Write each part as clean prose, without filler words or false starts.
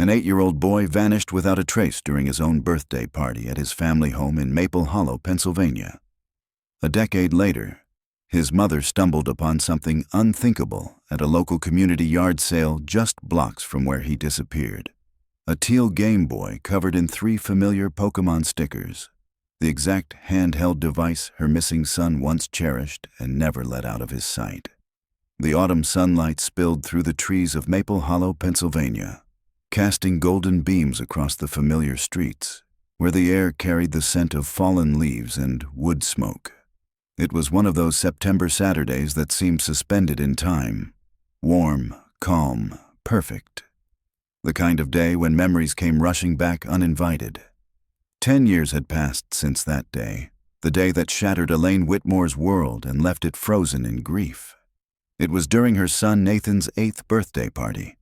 An 8-year-old boy vanished without a trace during his own birthday party at his family home in Maple Hollow, Pennsylvania. A decade later, his mother stumbled upon something unthinkable at a local community yard sale just blocks from where he disappeared. A teal Game Boy covered in 3 familiar Pokémon stickers, the exact handheld device her missing son once cherished and never let out of his sight. The autumn sunlight spilled through the trees of Maple Hollow, Pennsylvania, casting golden beams across the familiar streets, where the air carried the scent of fallen leaves and wood smoke. It was one of those September Saturdays that seemed suspended in time, warm, calm, perfect. The kind of day when memories came rushing back uninvited. 10 years had passed since that day, the day that shattered Elaine Whitmore's world and left it frozen in grief. It was during her son Nathan's 8th birthday party,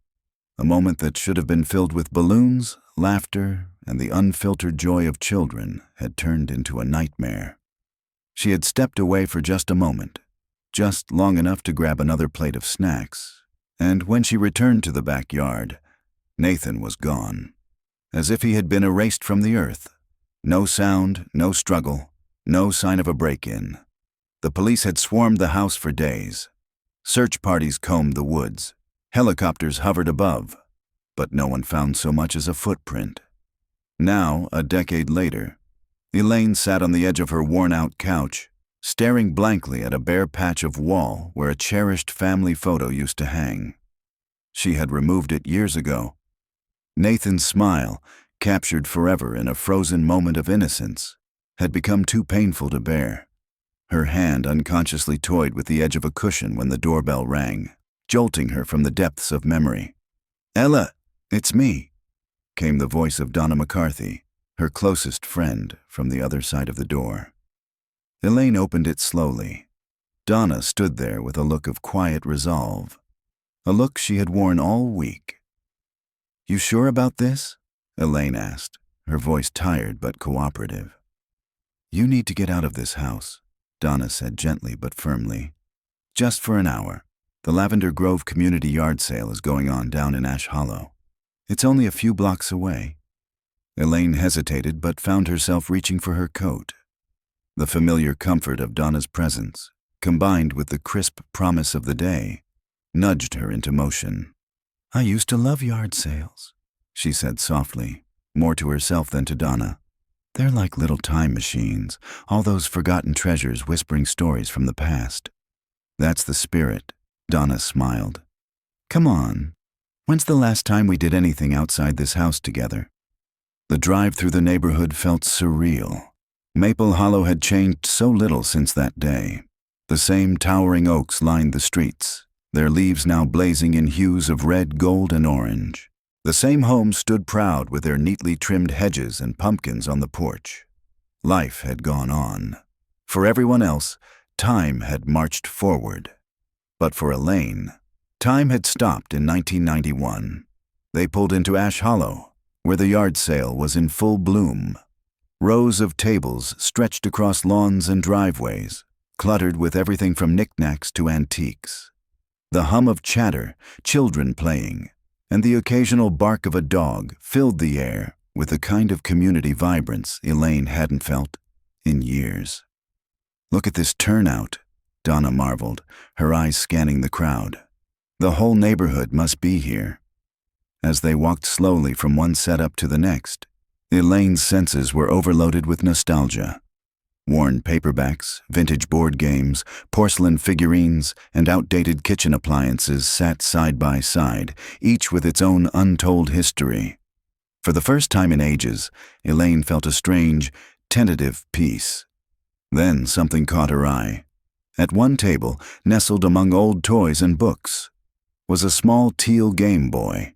a moment that should have been filled with balloons, laughter, and the unfiltered joy of children had turned into a nightmare. She had stepped away for just a moment, just long enough to grab another plate of snacks, and when she returned to the backyard, Nathan was gone, as if he had been erased from the earth. No sound, no struggle, no sign of a break-in. The police had swarmed the house for days. Search parties combed the woods. Helicopters hovered above, but no one found so much as a footprint. Now, a decade later, Elaine sat on the edge of her worn-out couch, staring blankly at a bare patch of wall where a cherished family photo used to hang. She had removed it years ago. Nathan's smile, captured forever in a frozen moment of innocence, had become too painful to bear. Her hand unconsciously toyed with the edge of a cushion when the doorbell rang, jolting her from the depths of memory. "Ella, it's me," came the voice of Donna McCarthy, her closest friend, from the other side of the door. Elaine opened it slowly. Donna stood there with a look of quiet resolve, a look she had worn all week. "You sure about this?" Elaine asked, her voice tired but cooperative. "You need to get out of this house," Donna said gently but firmly. "Just for an hour. The Lavender Grove Community Yard Sale is going on down in Ash Hollow. It's only a few blocks away." Elaine hesitated but found herself reaching for her coat. The familiar comfort of Donna's presence, combined with the crisp promise of the day, nudged her into motion. "I used to love yard sales," she said softly, more to herself than to Donna. "They're like little time machines, all those forgotten treasures whispering stories from the past." "That's the spirit," Donna smiled. "Come on. When's the last time we did anything outside this house together?" The drive through the neighborhood felt surreal. Maple Hollow had changed so little since that day. The same towering oaks lined the streets, their leaves now blazing in hues of red, gold, and orange. The same homes stood proud with their neatly trimmed hedges and pumpkins on the porch. Life had gone on. For everyone else, time had marched forward. But for Elaine, time had stopped in 1991. They pulled into Ash Hollow, where the yard sale was in full bloom. Rows of tables stretched across lawns and driveways, cluttered with everything from knickknacks to antiques. The hum of chatter, children playing, and the occasional bark of a dog filled the air with a kind of community vibrance Elaine hadn't felt in years. "Look at this turnout," Donna marveled, her eyes scanning the crowd. "The whole neighborhood must be here." As they walked slowly from one setup to the next, Elaine's senses were overloaded with nostalgia. Worn paperbacks, vintage board games, porcelain figurines, and outdated kitchen appliances sat side by side, each with its own untold history. For the first time in ages, Elaine felt a strange, tentative peace. Then something caught her eye. At one table, nestled among old toys and books, was a small teal Game Boy.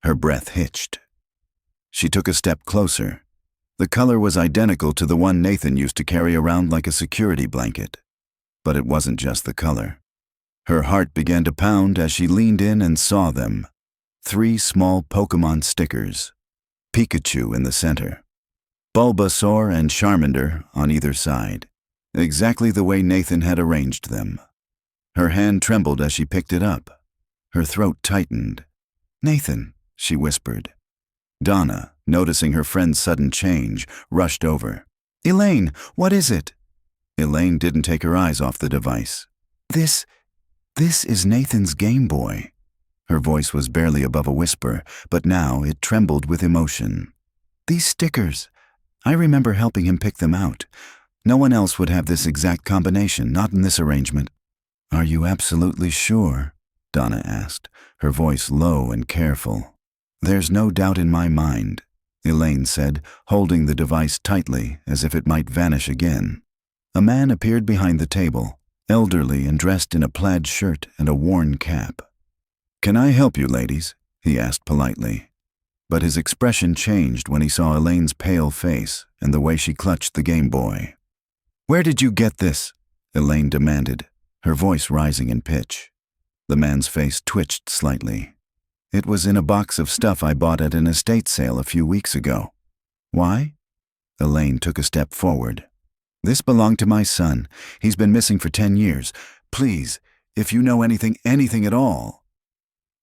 Her breath hitched. She took a step closer. The color was identical to the one Nathan used to carry around like a security blanket. But it wasn't just the color. Her heart began to pound as she leaned in and saw them. 3 small Pokémon stickers. Pikachu in the center. Bulbasaur and Charmander on either side. Exactly the way Nathan had arranged them. Her hand trembled as she picked it up. Her throat tightened. "Nathan," she whispered. Donna, noticing her friend's sudden change, rushed over. "Elaine, what is it?" Elaine didn't take her eyes off the device. This is Nathan's Game Boy." Her voice was barely above a whisper, but now it trembled with emotion. "These stickers. I remember helping him pick them out. No one else would have this exact combination, not in this arrangement." "Are you absolutely sure?" Donna asked, her voice low and careful. "There's no doubt in my mind," Elaine said, holding the device tightly as if it might vanish again. A man appeared behind the table, elderly and dressed in a plaid shirt and a worn cap. "Can I help you, ladies?" he asked politely. But his expression changed when he saw Elaine's pale face and the way she clutched the Game Boy. "Where did you get this?" Elaine demanded, her voice rising in pitch. The man's face twitched slightly. "It was in a box of stuff I bought at an estate sale a few weeks ago." "Why?" Elaine took a step forward. "This belonged to my son. He's been missing for 10 years. Please, if you know anything at all."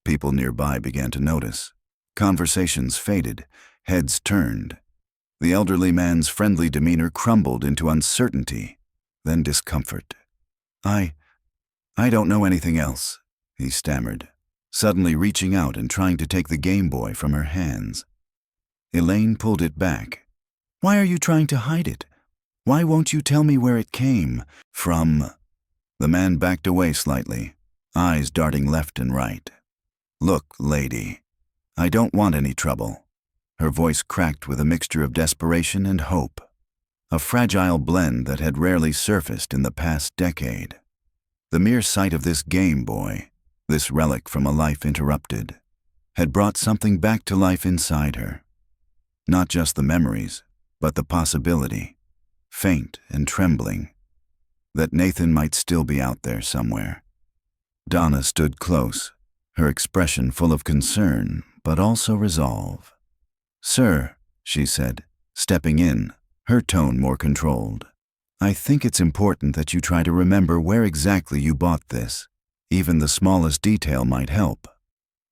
People nearby began to notice. Conversations faded, heads turned. The elderly man's friendly demeanor crumbled into uncertainty, then discomfort. I don't know anything else," he stammered, suddenly reaching out and trying to take the Game Boy from her hands. Elaine pulled it back. "Why are you trying to hide it? Why won't you tell me where it came from?" The man backed away slightly, eyes darting left and right. "Look, lady, I don't want any trouble." Her voice cracked with a mixture of desperation and hope, a fragile blend that had rarely surfaced in the past decade. The mere sight of this Game Boy, this relic from a life interrupted, had brought something back to life inside her. Not just the memories, but the possibility, faint and trembling, that Nathan might still be out there somewhere. Donna stood close, her expression full of concern, but also resolve. "Sir," she said, stepping in, her tone more controlled, "I think it's important that you try to remember where exactly you bought this. Even the smallest detail might help."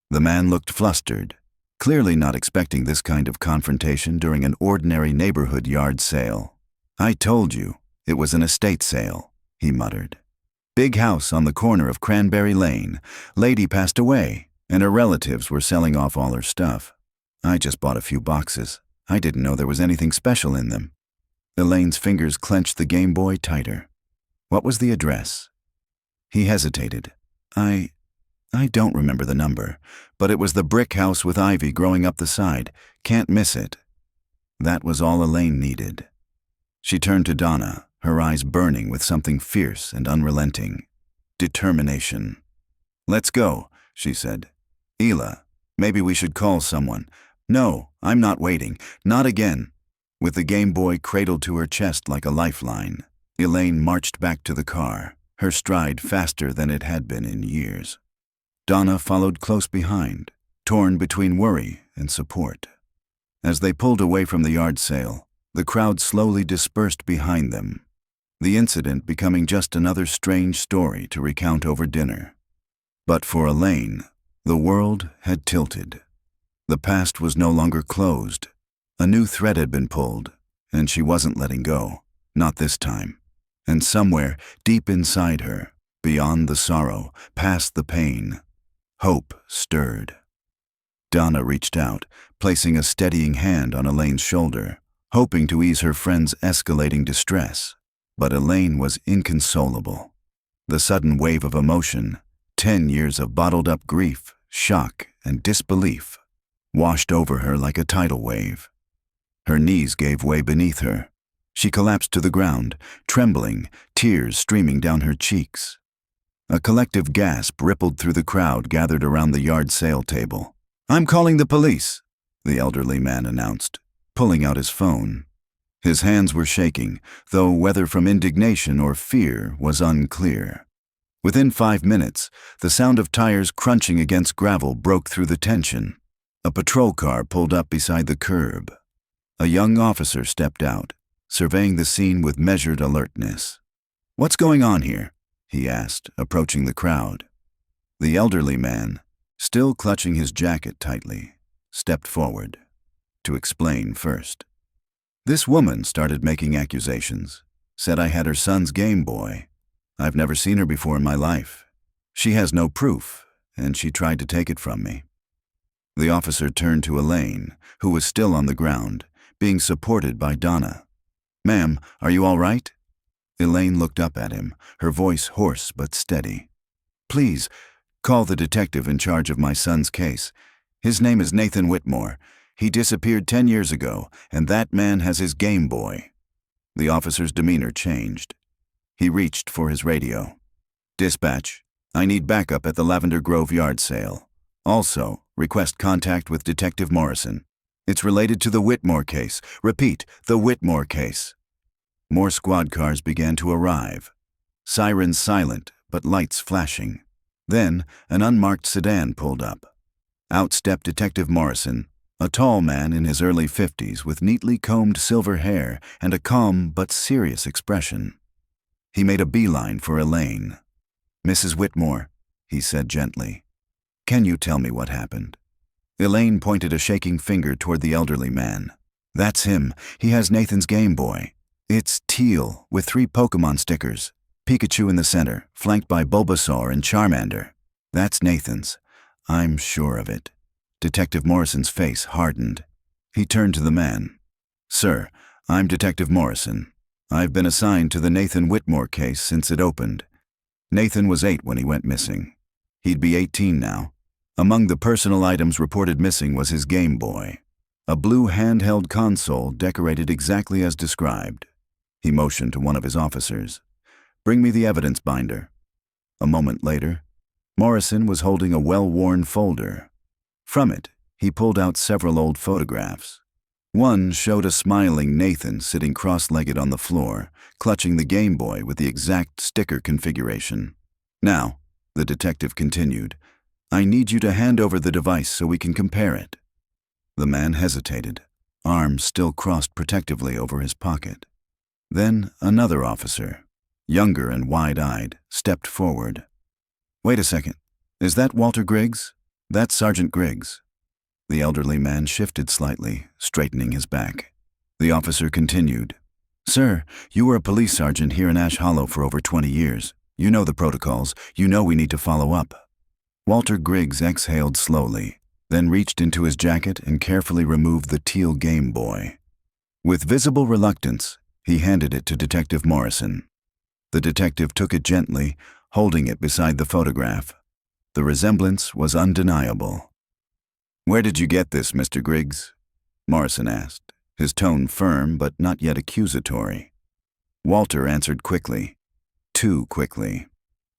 The man looked flustered, clearly not expecting this kind of confrontation during an ordinary neighborhood yard sale. "I told you, it was an estate sale," he muttered. "Big house on the corner of Cranberry Lane. Lady passed away, and her relatives were selling off all her stuff. I just bought a few boxes. I didn't know there was anything special in them." Elaine's fingers clenched the Game Boy tighter. "What was the address?" He hesitated. I don't remember the number, but it was the brick house with ivy growing up the side. Can't miss it." That was all Elaine needed. She turned to Donna, her eyes burning with something fierce and unrelenting. Determination. "Let's go," she said. "Ela, maybe we should call someone." "No, I'm not waiting. Not again." With the Game Boy cradled to her chest like a lifeline, Elaine marched back to the car, her stride faster than it had been in years. Donna followed close behind, torn between worry and support. As they pulled away from the yard sale, the crowd slowly dispersed behind them, the incident becoming just another strange story to recount over dinner. But for Elaine, the world had tilted. The past was no longer closed. A new thread had been pulled, and she wasn't letting go, not this time. And somewhere, deep inside her, beyond the sorrow, past the pain, hope stirred. Donna reached out, placing a steadying hand on Elaine's shoulder, hoping to ease her friend's escalating distress. But Elaine was inconsolable. The sudden wave of emotion, 10 years of bottled-up grief, shock, and disbelief, washed over her like a tidal wave. Her knees gave way beneath her. She collapsed to the ground, trembling, tears streaming down her cheeks. A collective gasp rippled through the crowd gathered around the yard sale table. "I'm calling the police," the elderly man announced, pulling out his phone. His hands were shaking, though whether from indignation or fear was unclear. Within 5 minutes, the sound of tires crunching against gravel broke through the tension. A patrol car pulled up beside the curb. A young officer stepped out, surveying the scene with measured alertness. "What's going on here?" he asked, approaching the crowd. The elderly man, still clutching his jacket tightly, stepped forward. to explain first. This woman started making accusations, said I had her son's Game Boy. I've never seen her before in my life. She has no proof, and she tried to take it from me. The officer turned to Elaine, who was still on the ground, being supported by Donna. "Ma'am, are you all right?" Elaine looked up at him, her voice hoarse but steady. "Please, call the detective in charge of my son's case. His name is Nathan Whitmore. He disappeared 10 years ago, and that man has his Game Boy." The officer's demeanor changed. He reached for his radio. "Dispatch, I need backup at the Lavender Grove yard sale. Also, request contact with Detective Morrison. It's related to the Whitmore case. Repeat, the Whitmore case." More squad cars began to arrive. Sirens silent, but lights flashing. Then, an unmarked sedan pulled up. Out stepped Detective Morrison, a tall man in his early 50s with neatly combed silver hair and a calm but serious expression. He made a beeline for Elaine. "Mrs. Whitmore," he said gently, "can you tell me what happened?" Elaine pointed a shaking finger toward the elderly man. "That's him. He has Nathan's Game Boy. It's teal with 3 Pokémon stickers, Pikachu in the center, flanked by Bulbasaur and Charmander. That's Nathan's. I'm sure of it." Detective Morrison's face hardened. He turned to the man. "Sir, I'm Detective Morrison. I've been assigned to the Nathan Whitmore case since it opened. Nathan was 8 when he went missing. He'd be 18 now. Among the personal items reported missing was his Game Boy, a blue handheld console decorated exactly as described." He motioned to one of his officers. "Bring me the evidence binder." A moment later, Morrison was holding a well-worn folder. From it, he pulled out several old photographs. One showed a smiling Nathan sitting cross-legged on the floor, clutching the Game Boy with the exact sticker configuration. "Now," the detective continued, "I need you to hand over the device so we can compare it." The man hesitated, arms still crossed protectively over his pocket. Then another officer, younger and wide-eyed, stepped forward. "Wait a second. Is that Walter Griggs? That's Sergeant Griggs." The elderly man shifted slightly, straightening his back. The officer continued. "Sir, you were a police sergeant here in Ash Hollow for over 20 years. You know the protocols. You know we need to follow up." Walter Griggs exhaled slowly, then reached into his jacket and carefully removed the teal Game Boy. With visible reluctance, he handed it to Detective Morrison. The detective took it gently, holding it beside the photograph. The resemblance was undeniable. "Where did you get this, Mr. Griggs?" Morrison asked, his tone firm but not yet accusatory. Walter answered quickly. Too quickly.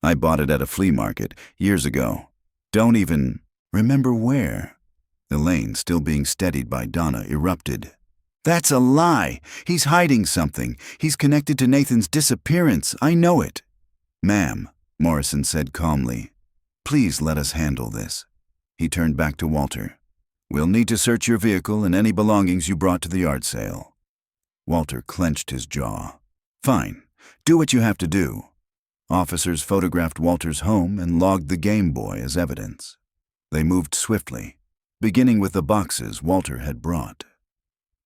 "I bought it at a flea market years ago. Don't even remember where." Elaine, still being steadied by Donna, erupted. "That's a lie! He's hiding something. He's connected to Nathan's disappearance. I know it." "Ma'am," Morrison said calmly, "please let us handle this." He turned back to Walter. "We'll need to search your vehicle and any belongings you brought to the yard sale." Walter clenched his jaw. "Fine. Do what you have to do." Officers photographed Walter's home and logged the Game Boy as evidence. They moved swiftly, beginning with the boxes Walter had brought.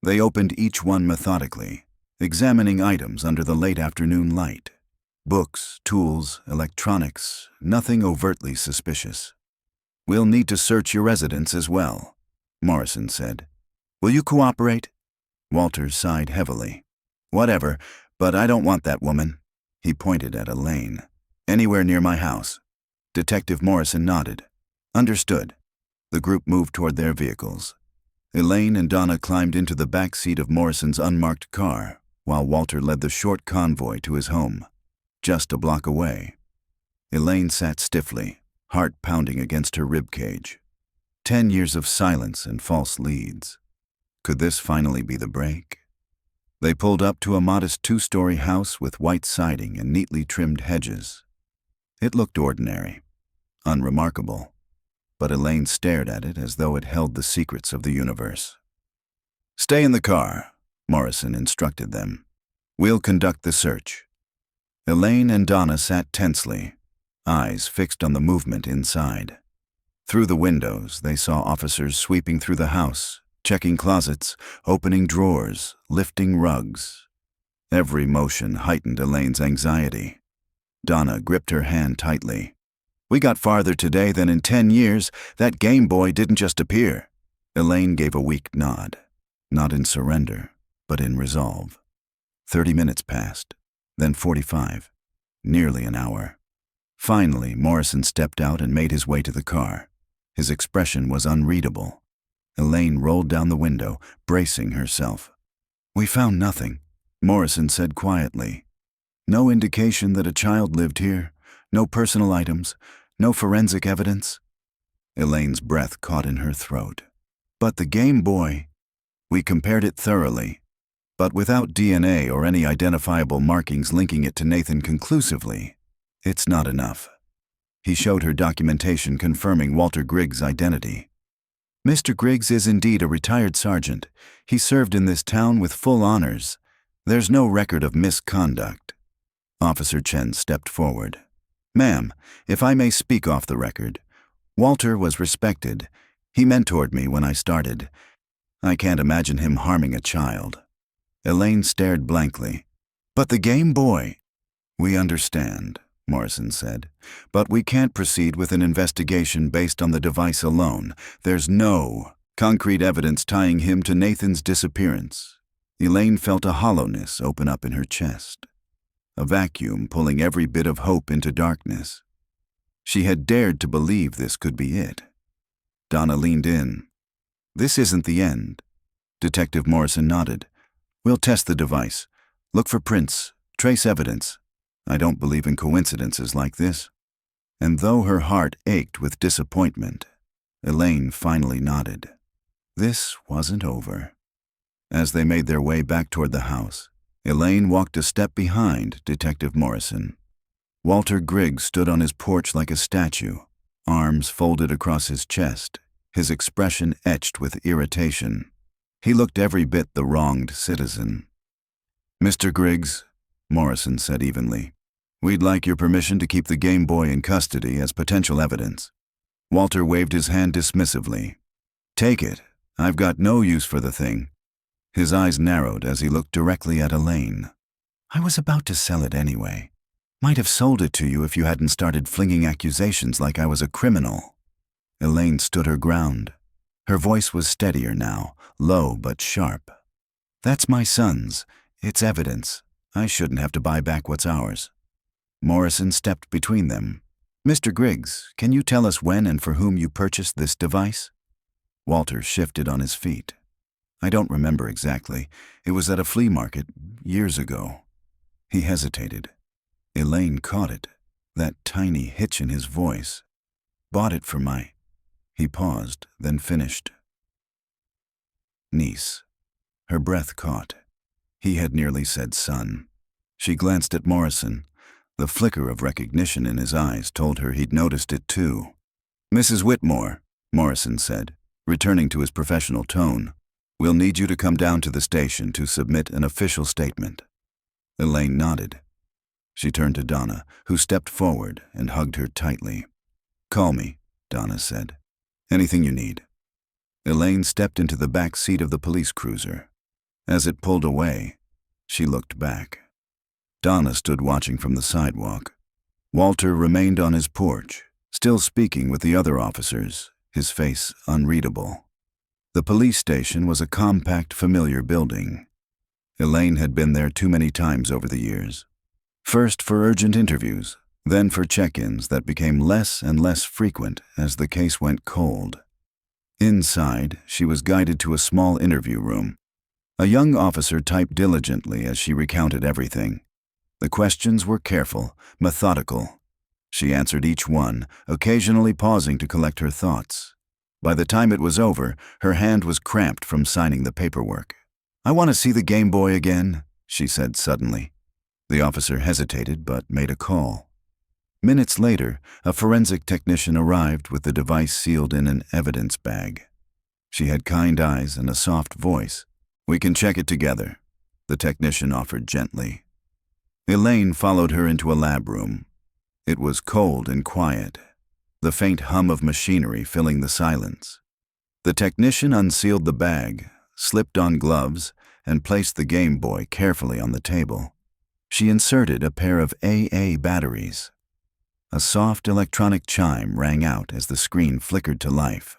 They opened each one methodically, examining items under the late afternoon light. Books, tools, electronics, nothing overtly suspicious. "We'll need to search your residence as well," Morrison said. "Will you cooperate?" Walter sighed heavily. "Whatever, but I don't want that woman." He pointed at Elaine. "Anywhere near my house." Detective Morrison nodded. "Understood." The group moved toward their vehicles. Elaine and Donna climbed into the back seat of Morrison's unmarked car, while Walter led the short convoy to his home, just a block away. Elaine sat stiffly, heart pounding against her ribcage. 10 years of silence and false leads. Could this finally be the break? They pulled up to a modest 2-story house with white siding and neatly trimmed hedges. It looked ordinary, unremarkable, but Elaine stared at it as though it held the secrets of the universe. "Stay in the car," Morrison instructed them. "We'll conduct the search." Elaine and Donna sat tensely, eyes fixed on the movement inside. Through the windows, they saw officers sweeping through the house, checking closets, opening drawers, lifting rugs. Every motion heightened Elaine's anxiety. Donna gripped her hand tightly. "We got farther today than in 10 years. That Game Boy didn't just appear." Elaine gave a weak nod, not in surrender, but in resolve. 30 minutes passed, then 45, nearly an hour. Finally, Morrison stepped out and made his way to the car. His expression was unreadable. Elaine rolled down the window, bracing herself. "We found nothing," Morrison said quietly. "No indication that a child lived here, no personal items, no forensic evidence." Elaine's breath caught in her throat. "But the Game Boy, we compared it thoroughly, but without DNA or any identifiable markings linking it to Nathan conclusively, it's not enough." He showed her documentation confirming Walter Griggs' identity. "Mr. Griggs is indeed a retired sergeant. He served in this town with full honors. There's no record of misconduct." Officer Chen stepped forward. "Ma'am, if I may speak off the record, Walter was respected. He mentored me when I started. I can't imagine him harming a child." Elaine stared blankly. "But the Game Boy—" "We understand," Morrison said, "but we can't proceed with an investigation based on the device alone. There's no concrete evidence tying him to Nathan's disappearance." Elaine felt a hollowness open up in her chest, a vacuum pulling every bit of hope into darkness. She had dared to believe this could be it. Donna leaned in. "This isn't the end." Detective Morrison nodded. "We'll test the device, look for prints, trace evidence. I don't believe in coincidences like this." And though her heart ached with disappointment, Elaine finally nodded. This wasn't over. As they made their way back toward the house, Elaine walked a step behind Detective Morrison. Walter Griggs stood on his porch like a statue, arms folded across his chest, his expression etched with irritation. He looked every bit the wronged citizen. "Mr. Griggs," Morrison said evenly, "we'd like your permission to keep the Game Boy in custody as potential evidence." Walter waved his hand dismissively. "Take it. I've got no use for the thing." His eyes narrowed as he looked directly at Elaine. "I was about to sell it anyway. Might have sold it to you if you hadn't started flinging accusations like I was a criminal." Elaine stood her ground. Her voice was steadier now, low but sharp. "That's my son's. It's evidence. I shouldn't have to buy back what's ours." Morrison stepped between them. "Mr. Griggs, can you tell us when and for whom you purchased this device?" Walter shifted on his feet. "I don't remember exactly. It was at a flea market years ago." He hesitated. Elaine caught it, that tiny hitch in his voice. "Bought it for my—" He paused, then finished. "Niece." Her breath caught. He had nearly said son. She glanced at Morrison. The flicker of recognition in his eyes told her he'd noticed it too. "Mrs. Whitmore," Morrison said, returning to his professional tone, "we'll need you to come down to the station to submit an official statement." Elaine nodded. She turned to Donna, who stepped forward and hugged her tightly. "Call me," Donna said. "Anything you need." Elaine stepped into the back seat of the police cruiser. As it pulled away, she looked back. Donna stood watching from the sidewalk. Walter remained on his porch, still speaking with the other officers, his face unreadable. The police station was a compact, familiar building. Elaine had been there too many times over the years. First for urgent interviews, then for check-ins that became less and less frequent as the case went cold. Inside, she was guided to a small interview room. A young officer typed diligently as she recounted everything. The questions were careful, methodical. She answered each one, occasionally pausing to collect her thoughts. By the time it was over, her hand was cramped from signing the paperwork. "I want to see the Game Boy again," she said suddenly. The officer hesitated but made a call. Minutes later, a forensic technician arrived with the device sealed in an evidence bag. She had kind eyes and a soft voice. "We can check it together," the technician offered gently. Elaine followed her into a lab room. It was cold and quiet, the faint hum of machinery filling the silence. The technician unsealed the bag, slipped on gloves, and placed the Game Boy carefully on the table. She inserted a pair of AA batteries. A soft electronic chime rang out as the screen flickered to life.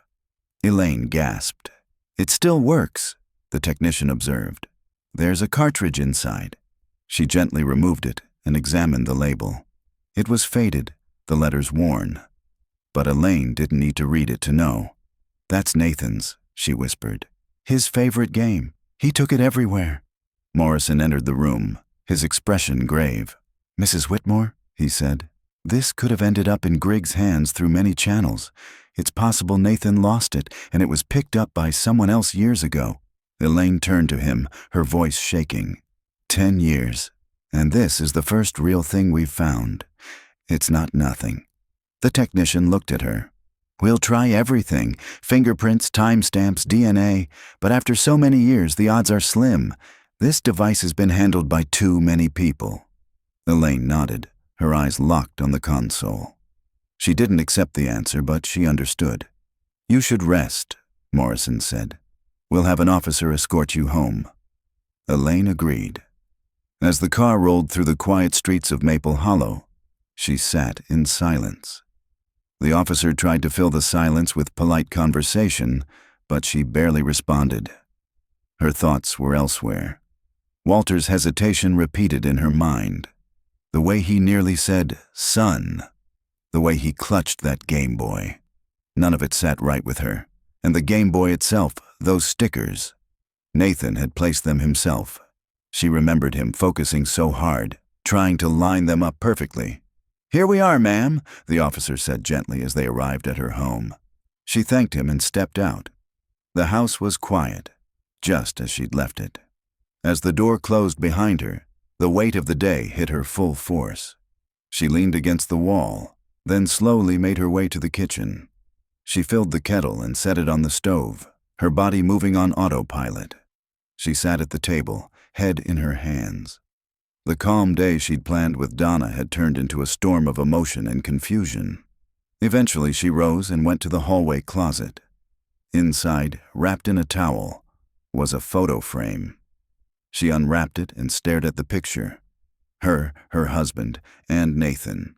Elaine gasped. "It still works," the technician observed. "There's a cartridge inside." She gently removed it and examined the label. It was faded, the letters worn. But Elaine didn't need to read it to know. "That's Nathan's," she whispered. "His favorite game. He took it everywhere." Morrison entered the room, his expression grave. "Mrs. Whitmore," he said, "this could have ended up in Griggs' hands through many channels. It's possible Nathan lost it, and it was picked up by someone else years ago." Elaine turned to him, her voice shaking. 10 years. And this is the first real thing we've found. It's not nothing. The technician looked at her. "We'll try everything, fingerprints, timestamps, DNA, but after so many years, the odds are slim. This device has been handled by too many people." Elaine nodded, her eyes locked on the console. She didn't accept the answer, but she understood. "You should rest," Morrison said. "We'll have an officer escort you home." Elaine agreed. As the car rolled through the quiet streets of Maple Hollow, she sat in silence. The officer tried to fill the silence with polite conversation, but she barely responded. Her thoughts were elsewhere. Walter's hesitation repeated in her mind. The way he nearly said, "son." The way he clutched that Game Boy. None of it sat right with her. And the Game Boy itself, those stickers. Nathan had placed them himself. She remembered him focusing so hard, trying to line them up perfectly. "Here we are, ma'am," the officer said gently as they arrived at her home. She thanked him and stepped out. The house was quiet, just as she'd left it. As the door closed behind her, the weight of the day hit her full force. She leaned against the wall, then slowly made her way to the kitchen. She filled the kettle and set it on the stove, her body moving on autopilot. She sat at the table, head in her hands. The calm day she'd planned with Donna had turned into a storm of emotion and confusion. Eventually she rose and went to the hallway closet. Inside, wrapped in a towel, was a photo frame. She unwrapped it and stared at the picture. Her husband, and Nathan.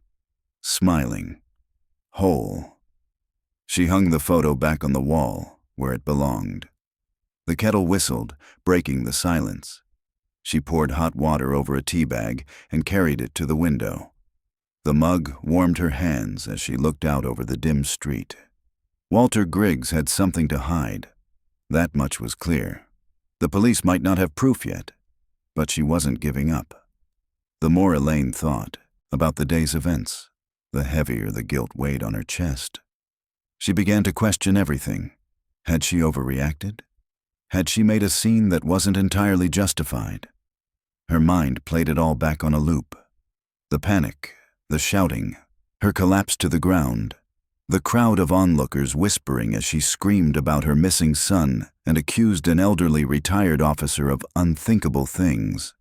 Smiling. Whole. She hung the photo back on the wall, where it belonged. The kettle whistled, breaking the silence. She poured hot water over a tea bag and carried it to the window. The mug warmed her hands as she looked out over the dim street. Walter Griggs had something to hide. That much was clear. The police might not have proof yet, but she wasn't giving up. The more Elaine thought about the day's events, the heavier the guilt weighed on her chest. She began to question everything. Had she overreacted? Had she made a scene that wasn't entirely justified? Her mind played it all back on a loop. The panic, the shouting, her collapse to the ground, the crowd of onlookers whispering as she screamed about her missing son and accused an elderly retired officer of unthinkable things.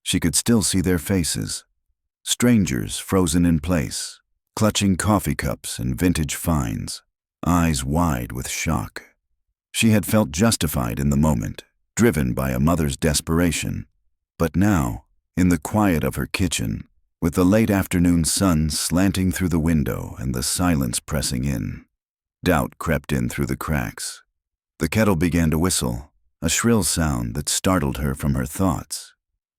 She could still see their faces. Strangers frozen in place, clutching coffee cups and vintage finds, eyes wide with shock. She had felt justified in the moment, driven by a mother's desperation. But now, in the quiet of her kitchen, with the late afternoon sun slanting through the window and the silence pressing in, doubt crept in through the cracks. The kettle began to whistle, a shrill sound that startled her from her thoughts.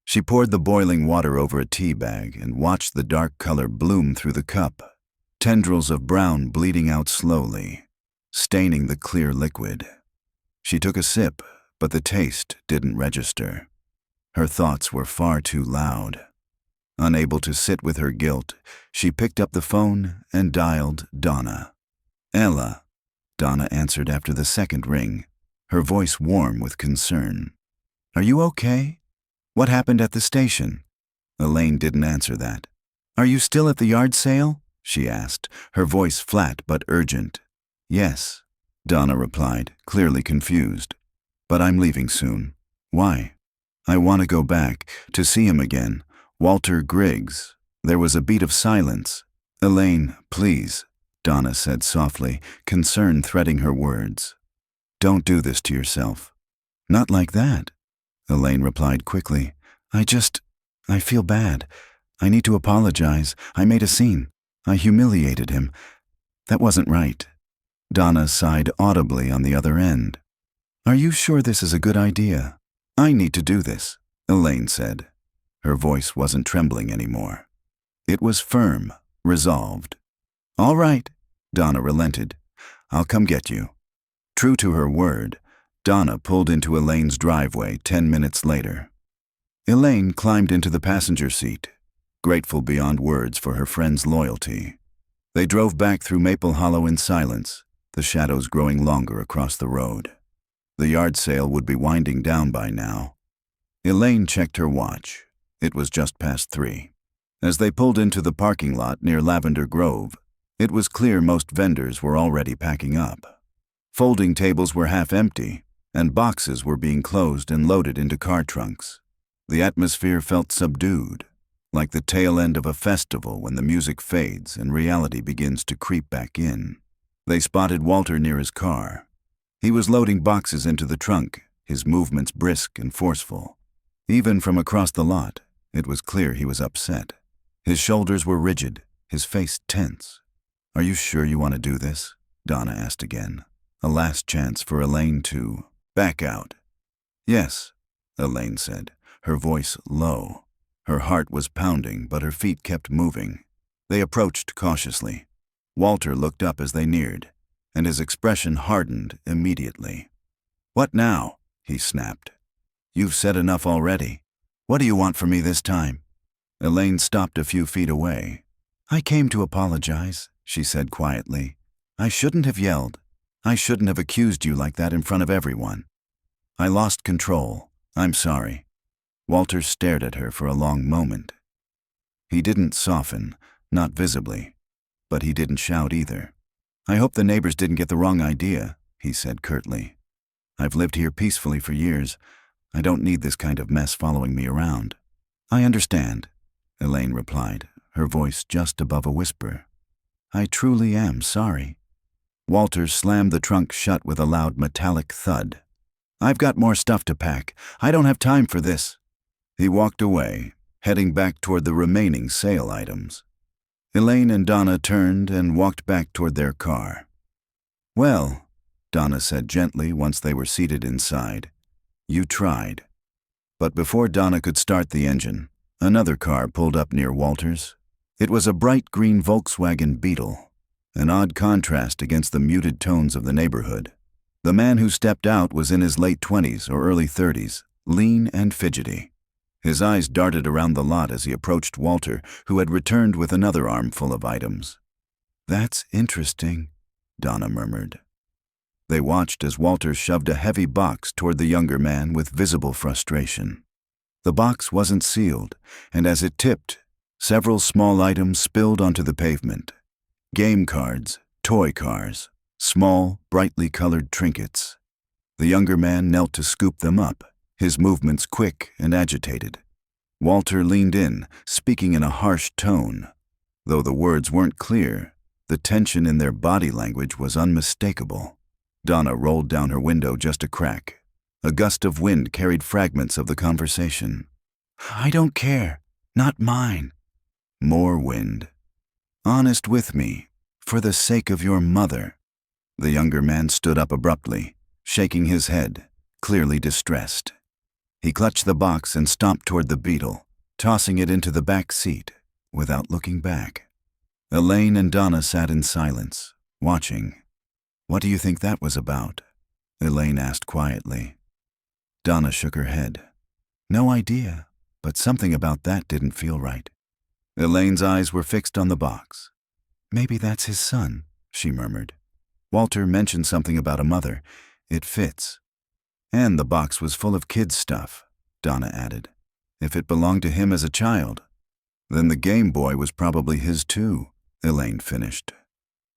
She poured the boiling water over a tea bag and watched the dark color bloom through the cup, tendrils of brown bleeding out slowly, staining the clear liquid. She took a sip, but the taste didn't register. Her thoughts were far too loud. Unable to sit with her guilt, she picked up the phone and dialed Donna. "Ella," Donna answered after the second ring, her voice warm with concern. "Are you okay? What happened at the station?" Elaine didn't answer that. "Are you still at the yard sale?" she asked, her voice flat but urgent. "Yes," Donna replied, clearly confused. "But I'm leaving soon." "Why?" "I want to go back, to see him again. Walter Griggs." There was a beat of silence. "Elaine, please," Donna said softly, concern threading her words. Don't do this to yourself. Not like that, Elaine replied quickly. I feel bad. I need to apologize. I made a scene. I humiliated him. That wasn't right. Donna sighed audibly on the other end. Are you sure this is a good idea? I need to do this, Elaine said. Her voice wasn't trembling anymore. It was firm, resolved. All right, Donna relented. I'll come get you. True to her word, Donna pulled into Elaine's driveway 10 minutes later. Elaine climbed into the passenger seat, grateful beyond words for her friend's loyalty. They drove back through Maple Hollow in silence, the shadows growing longer across the road. The yard sale would be winding down by now. Elaine checked her watch. It was just past 3. As they pulled into the parking lot near Lavender Grove, it was clear most vendors were already packing up. Folding tables were half empty, and boxes were being closed and loaded into car trunks. The atmosphere felt subdued, like the tail end of a festival when the music fades and reality begins to creep back in. They spotted Walter near his car. He was loading boxes into the trunk, his movements brisk and forceful. Even from across the lot, it was clear he was upset. His shoulders were rigid, his face tense. Are you sure you want to do this? Donna asked again. A last chance for Elaine to back out. Yes, Elaine said, her voice low. Her heart was pounding, but her feet kept moving. They approached cautiously. Walter looked up as they neared, and his expression hardened immediately. What now? He snapped. You've said enough already. What do you want from me this time? Elaine stopped a few feet away. I came to apologize, she said quietly. I shouldn't have yelled. I shouldn't have accused you like that in front of everyone. I lost control. I'm sorry. Walter stared at her for a long moment. He didn't soften, not visibly, but he didn't shout either. I hope the neighbors didn't get the wrong idea, he said curtly. I've lived here peacefully for years. I don't need this kind of mess following me around. I understand, Elaine replied, her voice just above a whisper. I truly am sorry. Walter slammed the trunk shut with a loud metallic thud. I've got more stuff to pack. I don't have time for this. He walked away, heading back toward the remaining sale items. Elaine and Donna turned and walked back toward their car. Well, Donna said gently once they were seated inside, you tried. But before Donna could start the engine, another car pulled up near Walter's. It was a bright green Volkswagen Beetle, an odd contrast against the muted tones of the neighborhood. The man who stepped out was in his late 20s or early 30s, lean and fidgety. His eyes darted around the lot as he approached Walter, who had returned with another armful of items. That's interesting, Donna murmured. They watched as Walter shoved a heavy box toward the younger man with visible frustration. The box wasn't sealed, and as it tipped, several small items spilled onto the pavement. Game cards, toy cars, small, brightly colored trinkets. The younger man knelt to scoop them up, his movements quick and agitated. Walter leaned in, speaking in a harsh tone. Though the words weren't clear, the tension in their body language was unmistakable. Donna rolled down her window just a crack. A gust of wind carried fragments of the conversation. I don't care. Not mine. More wind. Honest with me, for the sake of your mother. The younger man stood up abruptly, shaking his head, clearly distressed. He clutched the box and stomped toward the Beetle, tossing it into the back seat, without looking back. Elaine and Donna sat in silence, watching. What do you think that was about? Elaine asked quietly. Donna shook her head. No idea, but something about that didn't feel right. Elaine's eyes were fixed on the box. Maybe that's his son, she murmured. Walter mentioned something about a mother. It fits. And the box was full of kids' stuff, Donna added. If it belonged to him as a child, then the Game Boy was probably his too, Elaine finished.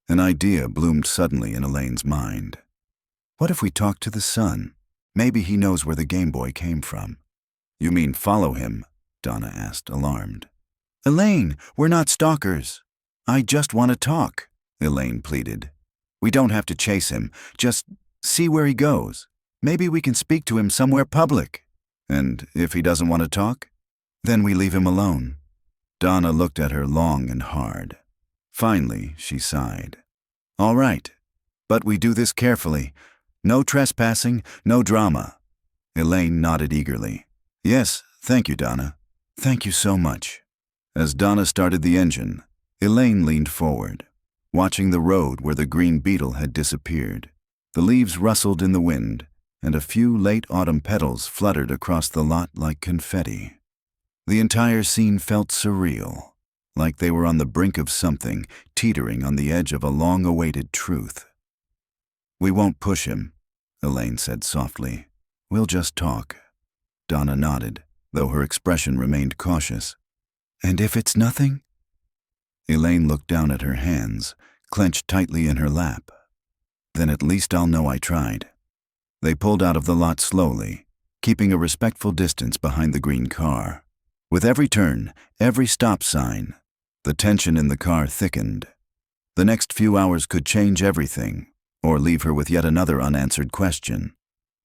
An idea bloomed suddenly in Elaine's mind. What if we talked to the son? Maybe he knows where the Game Boy came from. You mean follow him? Donna asked, alarmed. Elaine, we're not stalkers. I just want to talk, Elaine pleaded. We don't have to chase him. Just see where he goes. Maybe we can speak to him somewhere public. And if he doesn't want to talk, then we leave him alone." Donna looked at her long and hard. Finally, she sighed. "All right, but we do this carefully. No trespassing, no drama." Elaine nodded eagerly. "Yes, thank you, Donna. Thank you so much." As Donna started the engine, Elaine leaned forward, watching the road where the green beetle had disappeared. The leaves rustled in the wind, and a few late autumn petals fluttered across the lot like confetti. The entire scene felt surreal, like they were on the brink of something, teetering on the edge of a long-awaited truth. "We won't push him," Elaine said softly. "We'll just talk." Donna nodded, though her expression remained cautious. "And if it's nothing?" Elaine looked down at her hands, clenched tightly in her lap. "Then at least I'll know I tried." They pulled out of the lot slowly, keeping a respectful distance behind the green car. With every turn, every stop sign, the tension in the car thickened. The next few hours could change everything, or leave her with yet another unanswered question.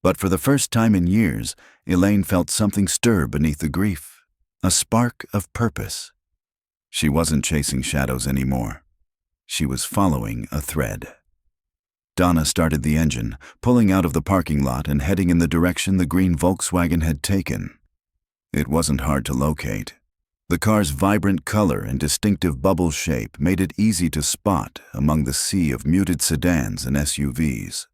But for the first time in years, Elaine felt something stir beneath the grief, a spark of purpose. She wasn't chasing shadows anymore. She was following a thread. Donna started the engine, pulling out of the parking lot and heading in the direction the green Volkswagen had taken. It wasn't hard to locate. The car's vibrant color and distinctive bubble shape made it easy to spot among the sea of muted sedans and SUVs.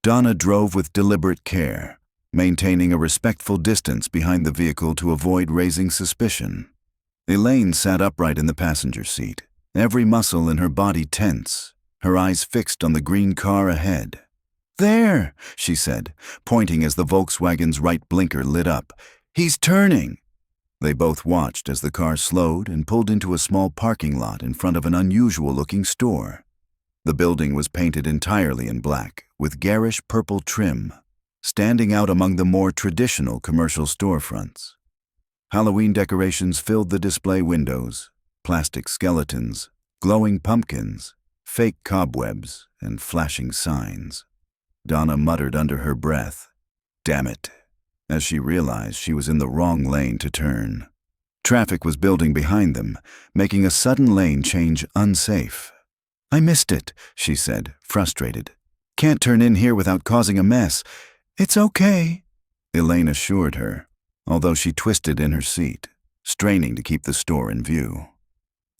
Donna drove with deliberate care, maintaining a respectful distance behind the vehicle to avoid raising suspicion. Elaine sat upright in the passenger seat, every muscle in her body tense, her eyes fixed on the green car ahead. "There," she said, pointing as the Volkswagen's right blinker lit up. "He's turning." They both watched as the car slowed and pulled into a small parking lot in front of an unusual-looking store. The building was painted entirely in black, with garish purple trim, standing out among the more traditional commercial storefronts. Halloween decorations filled the display windows, plastic skeletons, glowing pumpkins, fake cobwebs, and flashing signs. Donna muttered under her breath, "Damn it," as she realized she was in the wrong lane to turn. Traffic was building behind them, making a sudden lane change unsafe. "I missed it," she said, frustrated. "Can't turn in here without causing a mess." "It's okay," Elaine assured her, although she twisted in her seat, straining to keep the store in view.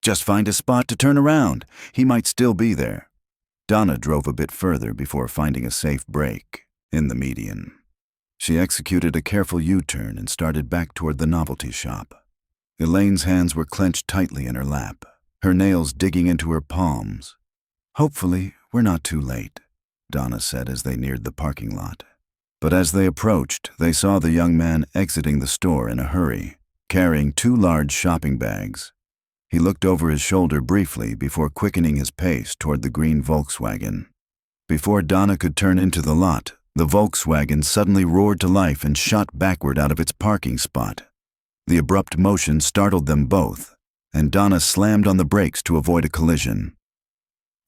"Just find a spot to turn around. He might still be there." Donna drove a bit further before finding a safe break in the median. She executed a careful U-turn and started back toward the novelty shop. Elaine's hands were clenched tightly in her lap, her nails digging into her palms. "Hopefully, we're not too late," Donna said as they neared the parking lot. But as they approached, they saw the young man exiting the store in a hurry, carrying 2 large shopping bags. He looked over his shoulder briefly before quickening his pace toward the green Volkswagen. Before Donna could turn into the lot, the Volkswagen suddenly roared to life and shot backward out of its parking spot. The abrupt motion startled them both, and Donna slammed on the brakes to avoid a collision.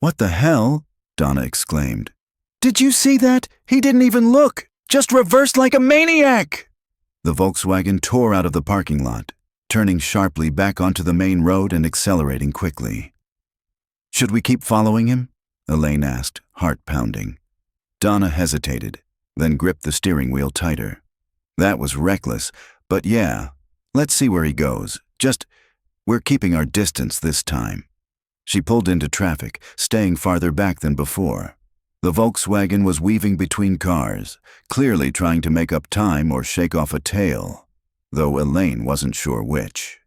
"What the hell?" Donna exclaimed. "Did you see that? He didn't even look! Just reversed like a maniac!" The Volkswagen tore out of the parking lot, turning sharply back onto the main road and accelerating quickly. "Should we keep following him?" Elaine asked, heart pounding. Donna hesitated, then gripped the steering wheel tighter. "That was reckless, but yeah, let's see where he goes. We're keeping our distance this time." She pulled into traffic, staying farther back than before. The Volkswagen was weaving between cars, clearly trying to make up time or shake off a tail, though Elaine wasn't sure which.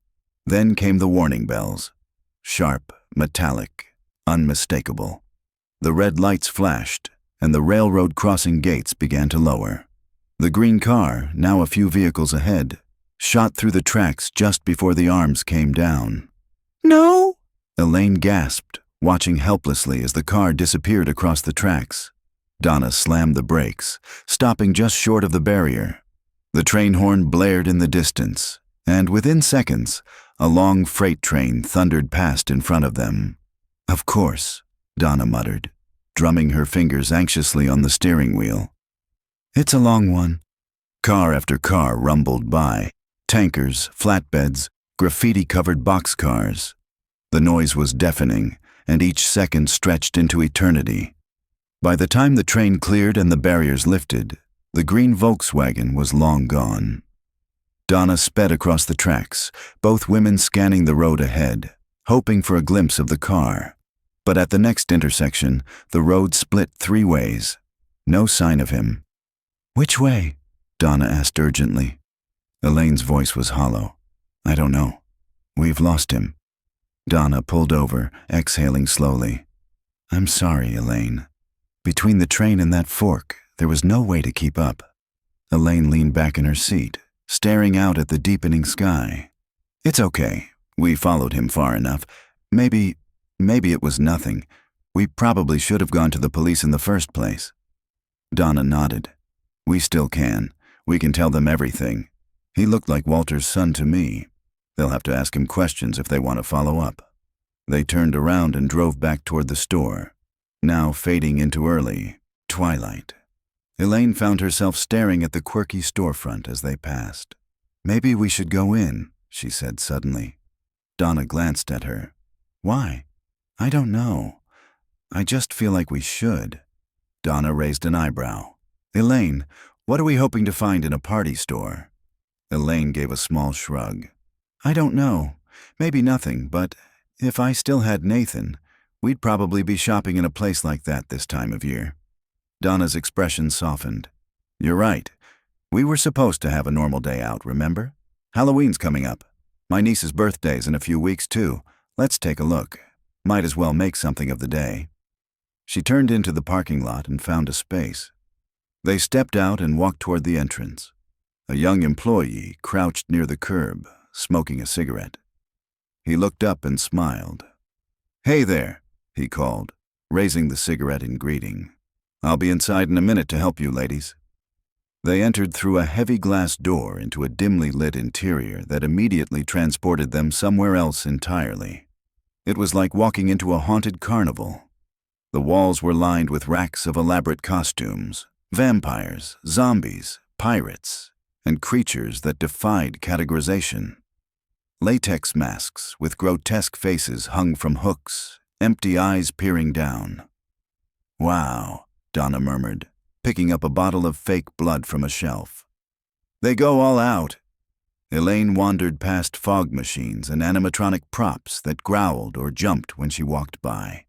Then came the warning bells. Sharp, metallic, unmistakable. The red lights flashed, and the railroad crossing gates began to lower. The green car, now a few vehicles ahead, shot through the tracks just before the arms came down. "No!" Elaine gasped, watching helplessly as the car disappeared across the tracks. Donna slammed the brakes, stopping just short of the barrier. The train horn blared in the distance, and within seconds, a long freight train thundered past in front of them. "Of course," Donna muttered. drumming her fingers anxiously on the steering wheel. "It's a long one." Car after car rumbled by. Tankers, flatbeds, graffiti-covered boxcars. The noise was deafening, and each second stretched into eternity. By the time the train cleared and the barriers lifted, the green Volkswagen was long gone. Donna sped across the tracks, both women scanning the road ahead, hoping for a glimpse of the car. But at the next intersection, the road split 3 ways. No sign of him. "Which way?" Donna asked urgently. Elaine's voice was hollow. "I don't know. We've lost him." Donna pulled over, exhaling slowly. "I'm sorry, Elaine. Between the train and that fork, there was no way to keep up." Elaine leaned back in her seat, staring out at the deepening sky. "It's okay. We followed him far enough. Maybe it was nothing. We probably should have gone to the police in the first place." Donna nodded. "We still can. We can tell them everything. He looked like Walter's son to me. They'll have to ask him questions if they want to follow up." They turned around and drove back toward the store, now fading into early twilight. Elaine found herself staring at the quirky storefront as they passed. "Maybe we should go in," she said suddenly. Donna glanced at her. "Why?" "I don't know. I just feel like we should." Donna raised an eyebrow. "Elaine, what are we hoping to find in a party store?" Elaine gave a small shrug. "I don't know. Maybe nothing, but if I still had Nathan, we'd probably be shopping in a place like that this time of year." Donna's expression softened. "You're right. We were supposed to have a normal day out, remember? Halloween's coming up. My niece's birthday's in a few weeks, too. Let's take a look. Might as well make something of the day." She turned into the parking lot and found a space. They stepped out and walked toward the entrance. A young employee crouched near the curb, smoking a cigarette. He looked up and smiled. "Hey there," he called, raising the cigarette in greeting. "I'll be inside in a minute to help you, ladies." They entered through a heavy glass door into a dimly lit interior that immediately transported them somewhere else entirely. It was like walking into a haunted carnival. The walls were lined with racks of elaborate costumes, vampires, zombies, pirates, and creatures that defied categorization. Latex masks with grotesque faces hung from hooks, empty eyes peering down. "Wow," Donna murmured, picking up a bottle of fake blood from a shelf. "They go all out." Elaine wandered past fog machines and animatronic props that growled or jumped when she walked by.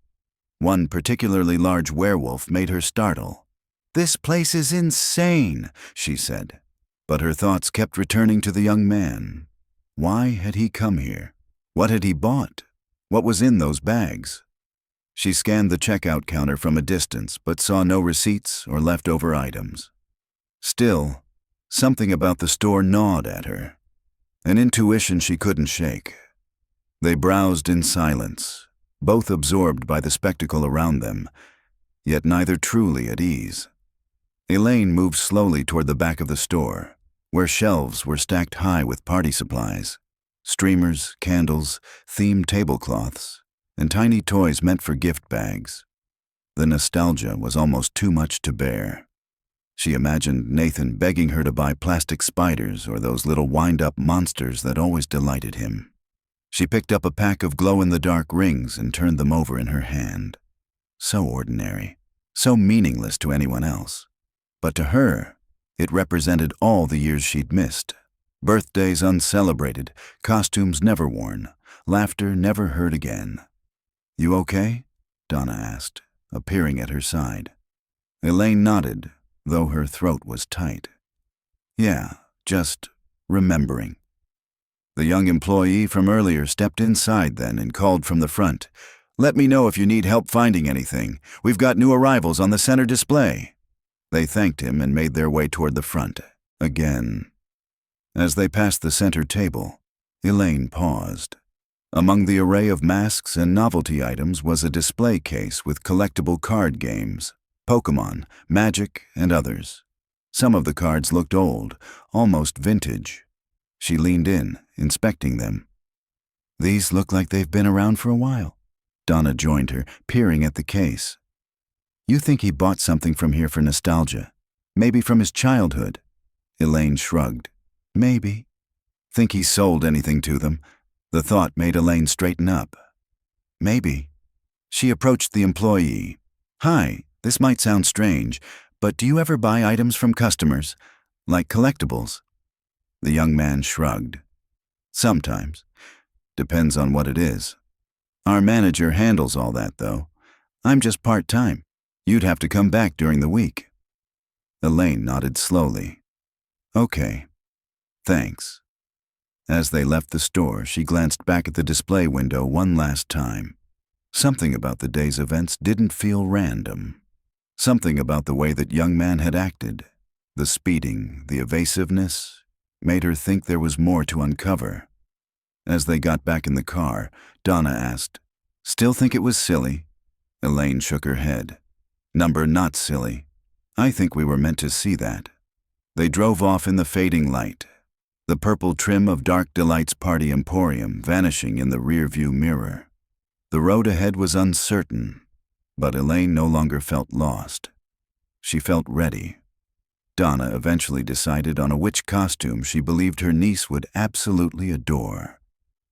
One particularly large werewolf made her startle. "This place is insane," she said. But her thoughts kept returning to the young man. Why had he come here? What had he bought? What was in those bags? She scanned the checkout counter from a distance, but saw no receipts or leftover items. Still, something about the store gnawed at her, an intuition she couldn't shake. They browsed in silence, both absorbed by the spectacle around them, yet neither truly at ease. Elaine moved slowly toward the back of the store, where shelves were stacked high with party supplies, streamers, candles, themed tablecloths, and tiny toys meant for gift bags. The nostalgia was almost too much to bear. She imagined Nathan begging her to buy plastic spiders or those little wind-up monsters that always delighted him. She picked up a pack of glow-in-the-dark rings and turned them over in her hand. So ordinary, so meaningless to anyone else. But to her, it represented all the years she'd missed. Birthdays uncelebrated, costumes never worn, laughter never heard again. "You okay?" Donna asked, appearing at her side. Elaine nodded, though her throat was tight. "Yeah, just remembering." The young employee from earlier stepped inside then and called from the front. "Let me know if you need help finding anything. We've got new arrivals on the center display." They thanked him and made their way toward the front, again. As they passed the center table, Elaine paused. Among the array of masks and novelty items was a display case with collectible card games, Pokémon, Magic, and others. Some of the cards looked old, almost vintage. She leaned in, inspecting them. "These look like they've been around for a while." Donna joined her, peering at the case. You think he bought something from here for nostalgia? Maybe from his childhood? Elaine shrugged. Maybe. Think he sold anything to them? The thought made Elaine straighten up. Maybe. She approached the employee. Hi, this might sound strange, but do you ever buy items from customers, like collectibles? The young man shrugged. Sometimes. Depends on what it is. Our manager handles all that, though. I'm just part-time. You'd have to come back during the week. Elaine nodded slowly. Okay. Thanks. As they left the store, she glanced back at the display window one last time. Something about the day's events didn't feel random. Something about the way that young man had acted, the speeding, the evasiveness, made her think there was more to uncover. As they got back in the car, Donna asked, "Still think it was silly?" Elaine shook her head. "Number not silly. I think we were meant to see that." They drove off in the fading light, the purple trim of Dark Delight's party emporium vanishing in the rearview mirror. The road ahead was uncertain, but Elaine no longer felt lost. She felt ready. Donna eventually decided on a witch costume she believed her niece would absolutely adore.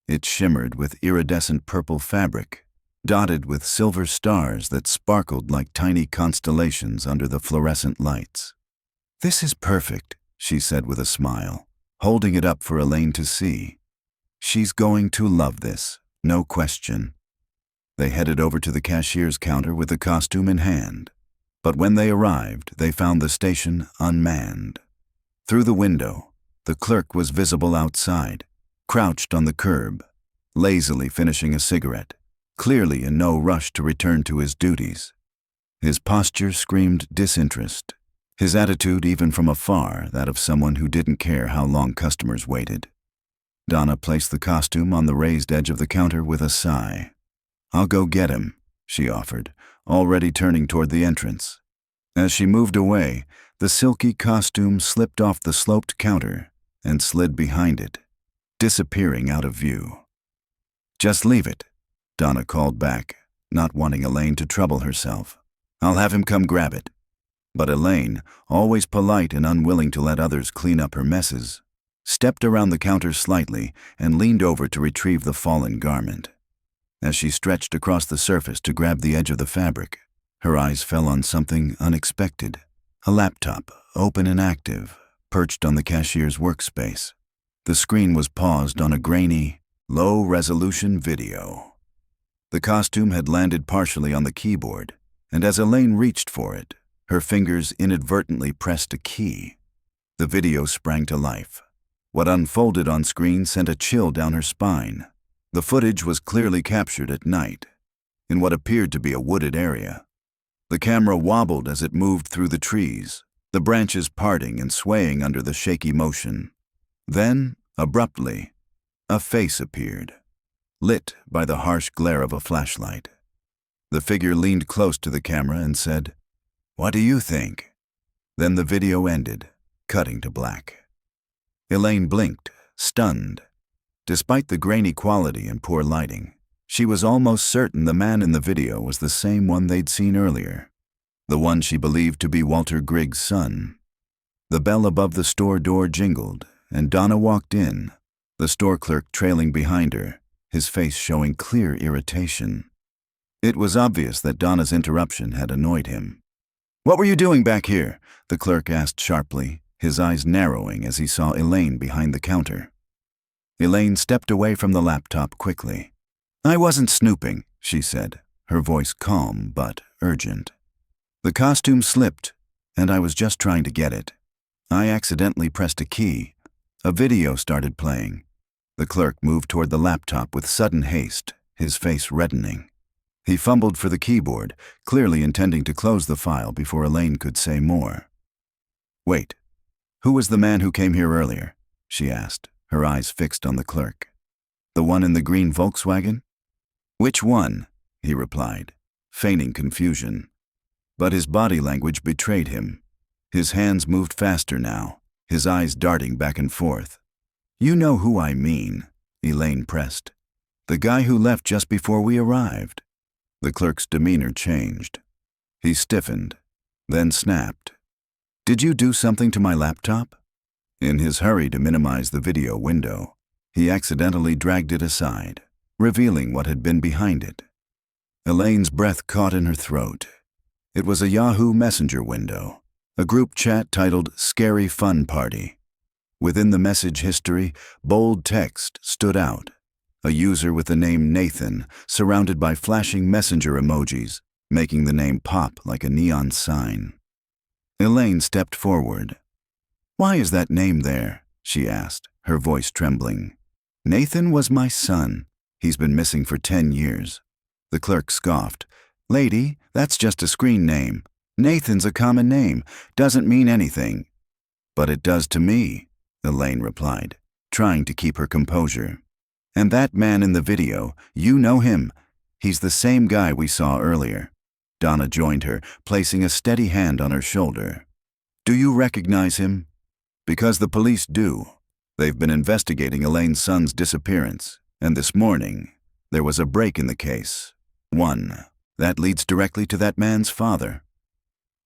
It shimmered with iridescent purple fabric, dotted with silver stars that sparkled like tiny constellations under the fluorescent lights. "This is perfect," she said with a smile, holding it up for Elaine to see. "She's going to love this, no question." They headed over to the cashier's counter with the costume in hand. But when they arrived, they found the station unmanned. Through the window, the clerk was visible outside, crouched on the curb, lazily finishing a cigarette, clearly in no rush to return to his duties. His posture screamed disinterest, his attitude even from afar that of someone who didn't care how long customers waited. Donna placed the costume on the raised edge of the counter with a sigh. "I'll go get him," she offered, already turning toward the entrance. As she moved away, the silky costume slipped off the sloped counter and slid behind it, disappearing out of view. "Just leave it," Donna called back, not wanting Elaine to trouble herself. "I'll have him come grab it." But Elaine, always polite and unwilling to let others clean up her messes, stepped around the counter slightly and leaned over to retrieve the fallen garment. As she stretched across the surface to grab the edge of the fabric, her eyes fell on something unexpected. A laptop, open and active, perched on the cashier's workspace. The screen was paused on a grainy, low-resolution video. The costume had landed partially on the keyboard, and as Elaine reached for it, her fingers inadvertently pressed a key. The video sprang to life. What unfolded on screen sent a chill down her spine. The footage was clearly captured at night, in what appeared to be a wooded area. The camera wobbled as it moved through the trees, the branches parting and swaying under the shaky motion. Then, abruptly, a face appeared, lit by the harsh glare of a flashlight. The figure leaned close to the camera and said, "What do you think?" Then the video ended, cutting to black. Elaine blinked, stunned. Despite the grainy quality and poor lighting, she was almost certain the man in the video was the same one they'd seen earlier, the one she believed to be Walter Grigg's son. The bell above the store door jingled, and Donna walked in, the store clerk trailing behind her, his face showing clear irritation. It was obvious that Donna's interruption had annoyed him. "What were you doing back here?" the clerk asked sharply, his eyes narrowing as he saw Elaine behind the counter. Elaine stepped away from the laptop quickly. "I wasn't snooping," she said, her voice calm but urgent. "The costume slipped, and I was just trying to get it. I accidentally pressed a key. A video started playing." The clerk moved toward the laptop with sudden haste, his face reddening. He fumbled for the keyboard, clearly intending to close the file before Elaine could say more. "Wait, who was the man who came here earlier?" she asked, her eyes fixed on the clerk. "The one in the green Volkswagen?" "Which one?" he replied, feigning confusion. But his body language betrayed him. His hands moved faster now, his eyes darting back and forth. "You know who I mean," Elaine pressed. "The guy who left just before we arrived." The clerk's demeanor changed. He stiffened, then snapped. "Did you do something to my laptop?" In his hurry to minimize the video window, he accidentally dragged it aside, revealing what had been behind it. Elaine's breath caught in her throat. It was a Yahoo Messenger window, a group chat titled "Scary Fun Party." Within the message history, bold text stood out. A user with the name Nathan, surrounded by flashing messenger emojis, making the name pop like a neon sign. Elaine stepped forward. "Why is that name there?" she asked, her voice trembling. "Nathan was my son. He's been missing for 10 years. The clerk scoffed. "Lady, that's just a screen name. Nathan's a common name. Doesn't mean anything." "But it does to me," Elaine replied, trying to keep her composure. "And that man in the video, you know him. He's the same guy we saw earlier." Donna joined her, placing a steady hand on her shoulder. "Do you recognize him?" "Because the police do. They've been investigating Elaine's son's disappearance, and this morning, there was a break in the case. One. That leads directly to that man's father."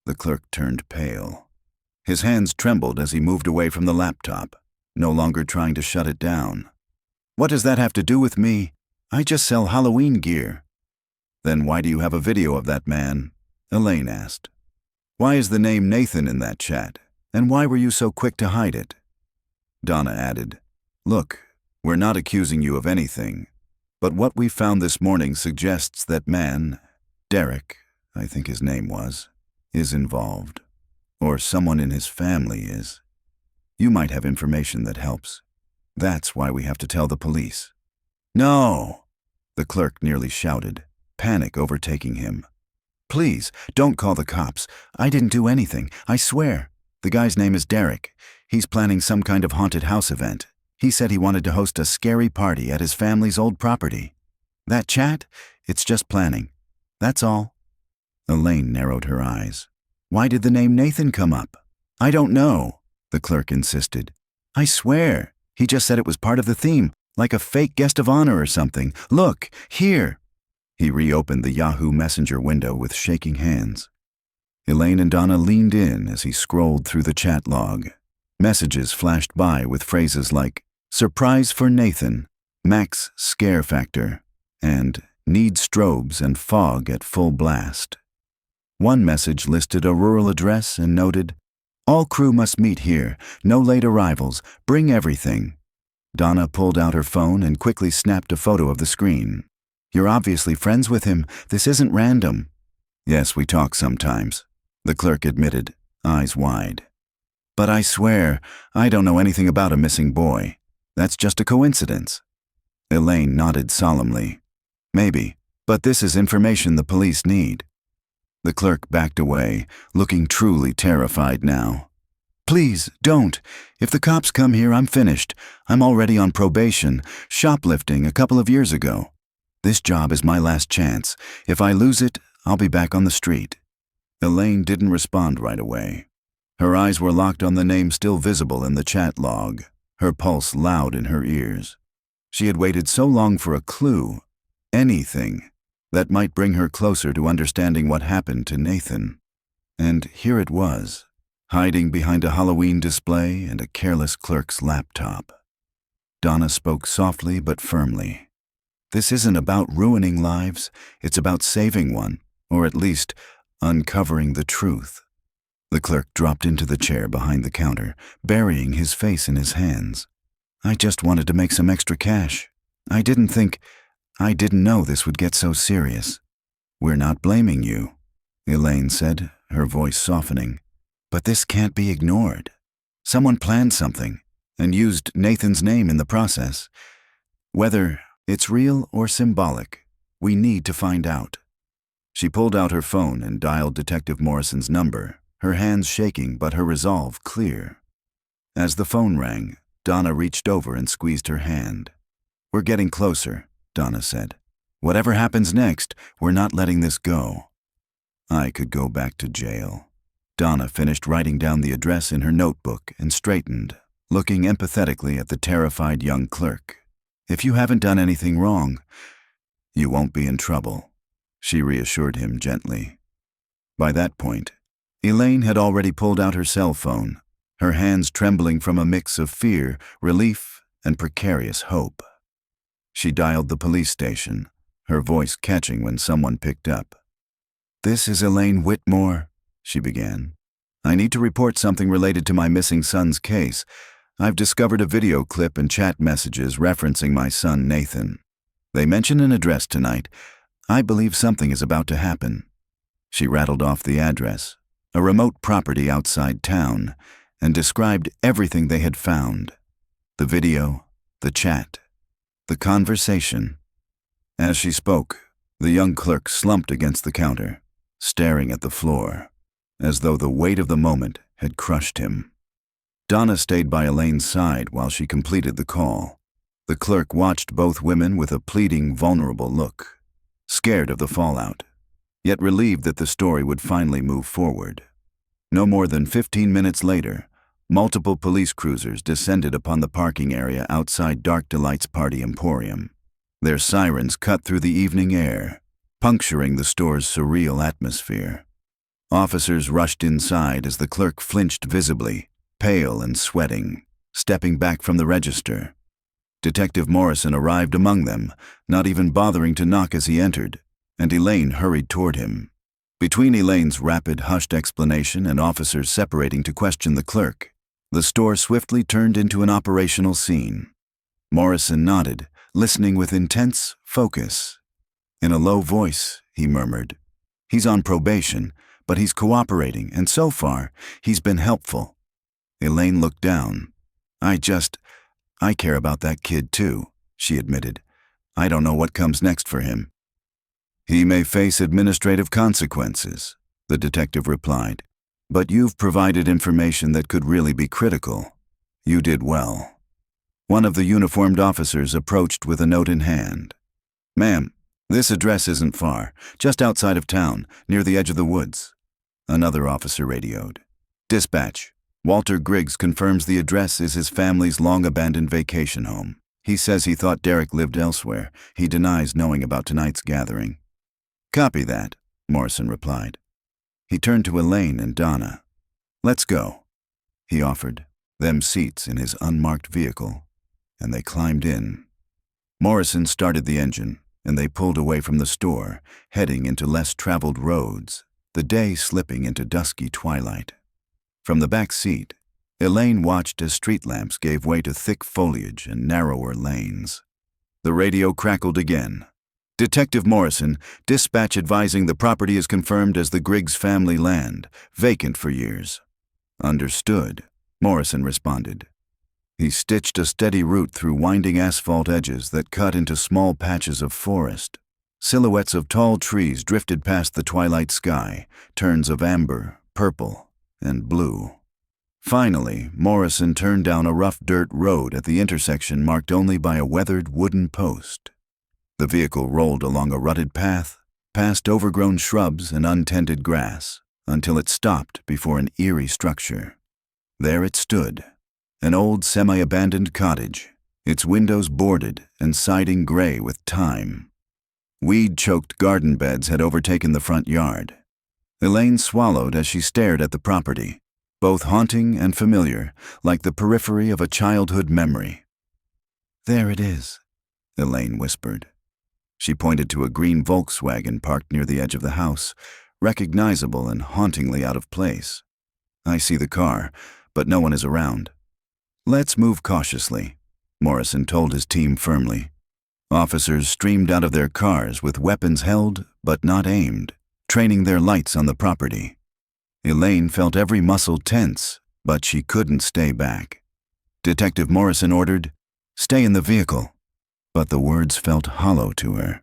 The clerk turned pale. His hands trembled as he moved away from the laptop, no longer trying to shut it down. "What does that have to do with me? I just sell Halloween gear." "Then why do you have a video of that man?" Elaine asked. "Why is the name Nathan in that chat? And why were you so quick to hide it?" Donna added, "Look, we're not accusing you of anything, but what we found this morning suggests that man, Derek, I think his name was, is involved. Or someone in his family is. You might have information that helps. That's why we have to tell the police." "No!" the clerk nearly shouted, panic overtaking him. "Please, don't call the cops. I didn't do anything, I swear. The guy's name is Derek. He's planning some kind of haunted house event. He said he wanted to host a scary party at his family's old property. That chat? It's just planning. That's all." Elaine narrowed her eyes. "Why did the name Nathan come up?" "I don't know," the clerk insisted. "I swear, he just said it was part of the theme, like a fake guest of honor or something. Look, here." He reopened the Yahoo Messenger window with shaking hands. Elaine and Donna leaned in as he scrolled through the chat log. Messages flashed by with phrases like, "Surprise for Nathan," "Max Scare Factor," and "Need strobes and fog at full blast." One message listed a rural address and noted, "All crew must meet here. No late arrivals. Bring everything." Donna pulled out her phone and quickly snapped a photo of the screen. "You're obviously friends with him. This isn't random." "Yes, we talk sometimes," the clerk admitted, eyes wide. "But I swear, I don't know anything about a missing boy. That's just a coincidence." Elaine nodded solemnly. "Maybe, but this is information the police need." The clerk backed away, looking truly terrified now. "Please, don't. If the cops come here, I'm finished. I'm already on probation, shoplifting a couple of years ago. This job is my last chance. If I lose it, I'll be back on the street." Elaine didn't respond right away. Her eyes were locked on the name still visible in the chat log, her pulse loud in her ears. She had waited so long for a clue, anything, that might bring her closer to understanding what happened to Nathan. And here it was, hiding behind a Halloween display and a careless clerk's laptop. Donna spoke softly but firmly. "This isn't about ruining lives, it's about saving one, or at least uncovering the truth." The clerk dropped into the chair behind the counter, burying his face in his hands. "I just wanted to make some extra cash. I didn't know this would get so serious." "We're not blaming you," Elaine said, her voice softening. "But this can't be ignored. Someone planned something and used Nathan's name in the process. Whether it's real or symbolic, we need to find out." She pulled out her phone and dialed Detective Morrison's number, her hands shaking but her resolve clear. As the phone rang, Donna reached over and squeezed her hand. "We're getting closer," Donna said. "Whatever happens next, we're not letting this go." "I could go back to jail." Donna finished writing down the address in her notebook and straightened, looking empathetically at the terrified young clerk. "If you haven't done anything wrong, you won't be in trouble," she reassured him gently. By that point, Elaine had already pulled out her cell phone, her hands trembling from a mix of fear, relief, and precarious hope. She dialed the police station, her voice catching when someone picked up. "This is Elaine Whitmore," she began. "I need to report something related to my missing son's case. I've discovered a video clip and chat messages referencing my son Nathan. They mention an address tonight. I believe something is about to happen." She rattled off the address, a remote property outside town, and described everything they had found. The video, the chat, the conversation. As she spoke, the young clerk slumped against the counter, staring at the floor, as though the weight of the moment had crushed him. Donna stayed by Elaine's side while she completed the call. The clerk watched both women with a pleading, vulnerable look, scared of the fallout, yet relieved that the story would finally move forward. No more than 15 minutes later, multiple police cruisers descended upon the parking area outside Dark Delight's Party Emporium. Their sirens cut through the evening air, puncturing the store's surreal atmosphere. Officers rushed inside as the clerk flinched visibly, pale and sweating, stepping back from the register. Detective Morrison arrived among them, not even bothering to knock as he entered, and Elaine hurried toward him. Between Elaine's rapid, hushed explanation and officers separating to question the clerk, the store swiftly turned into an operational scene. Morrison nodded, listening with intense focus. In a low voice, he murmured, "He's on probation, but he's cooperating, and so far, he's been helpful." Elaine looked down. I care about that kid too," she admitted. "I don't know what comes next for him." "He may face administrative consequences," the detective replied. "But you've provided information that could really be critical. You did well." One of the uniformed officers approached with a note in hand. "Ma'am, this address isn't far, just outside of town, near the edge of the woods." Another officer radioed. "Dispatch. Walter Griggs confirms the address is his family's long-abandoned vacation home. He says he thought Derek lived elsewhere. He denies knowing about tonight's gathering." "Copy that," Morrison replied. He turned to Elaine and Donna. "Let's go," he offered them seats in his unmarked vehicle, and they climbed in. Morrison started the engine, and they pulled away from the store, heading into less traveled roads, the day slipping into dusky twilight. From the back seat, Elaine watched as street lamps gave way to thick foliage and narrower lanes. The radio crackled again. "Detective Morrison, dispatch advising the property is confirmed as the Griggs family land, vacant for years." "Understood," Morrison responded. He stitched a steady route through winding asphalt edges that cut into small patches of forest. Silhouettes of tall trees drifted past the twilight sky, turns of amber, purple, and blue. Finally, Morrison turned down a rough dirt road at the intersection marked only by a weathered wooden post. The vehicle rolled along a rutted path, past overgrown shrubs and untended grass, until it stopped before an eerie structure. There it stood, an old semi-abandoned cottage, its windows boarded and siding gray with time. Weed-choked garden beds had overtaken the front yard. Elaine swallowed as she stared at the property, both haunting and familiar, like the periphery of a childhood memory. "There it is," Elaine whispered. She pointed to a green Volkswagen parked near the edge of the house, recognizable and hauntingly out of place. "I see the car, but no one is around." "Let's move cautiously," Morrison told his team firmly. Officers streamed out of their cars with weapons held but not aimed, training their lights on the property. Elaine felt every muscle tense, but she couldn't stay back. Detective Morrison ordered, "Stay in the vehicle," but the words felt hollow to her.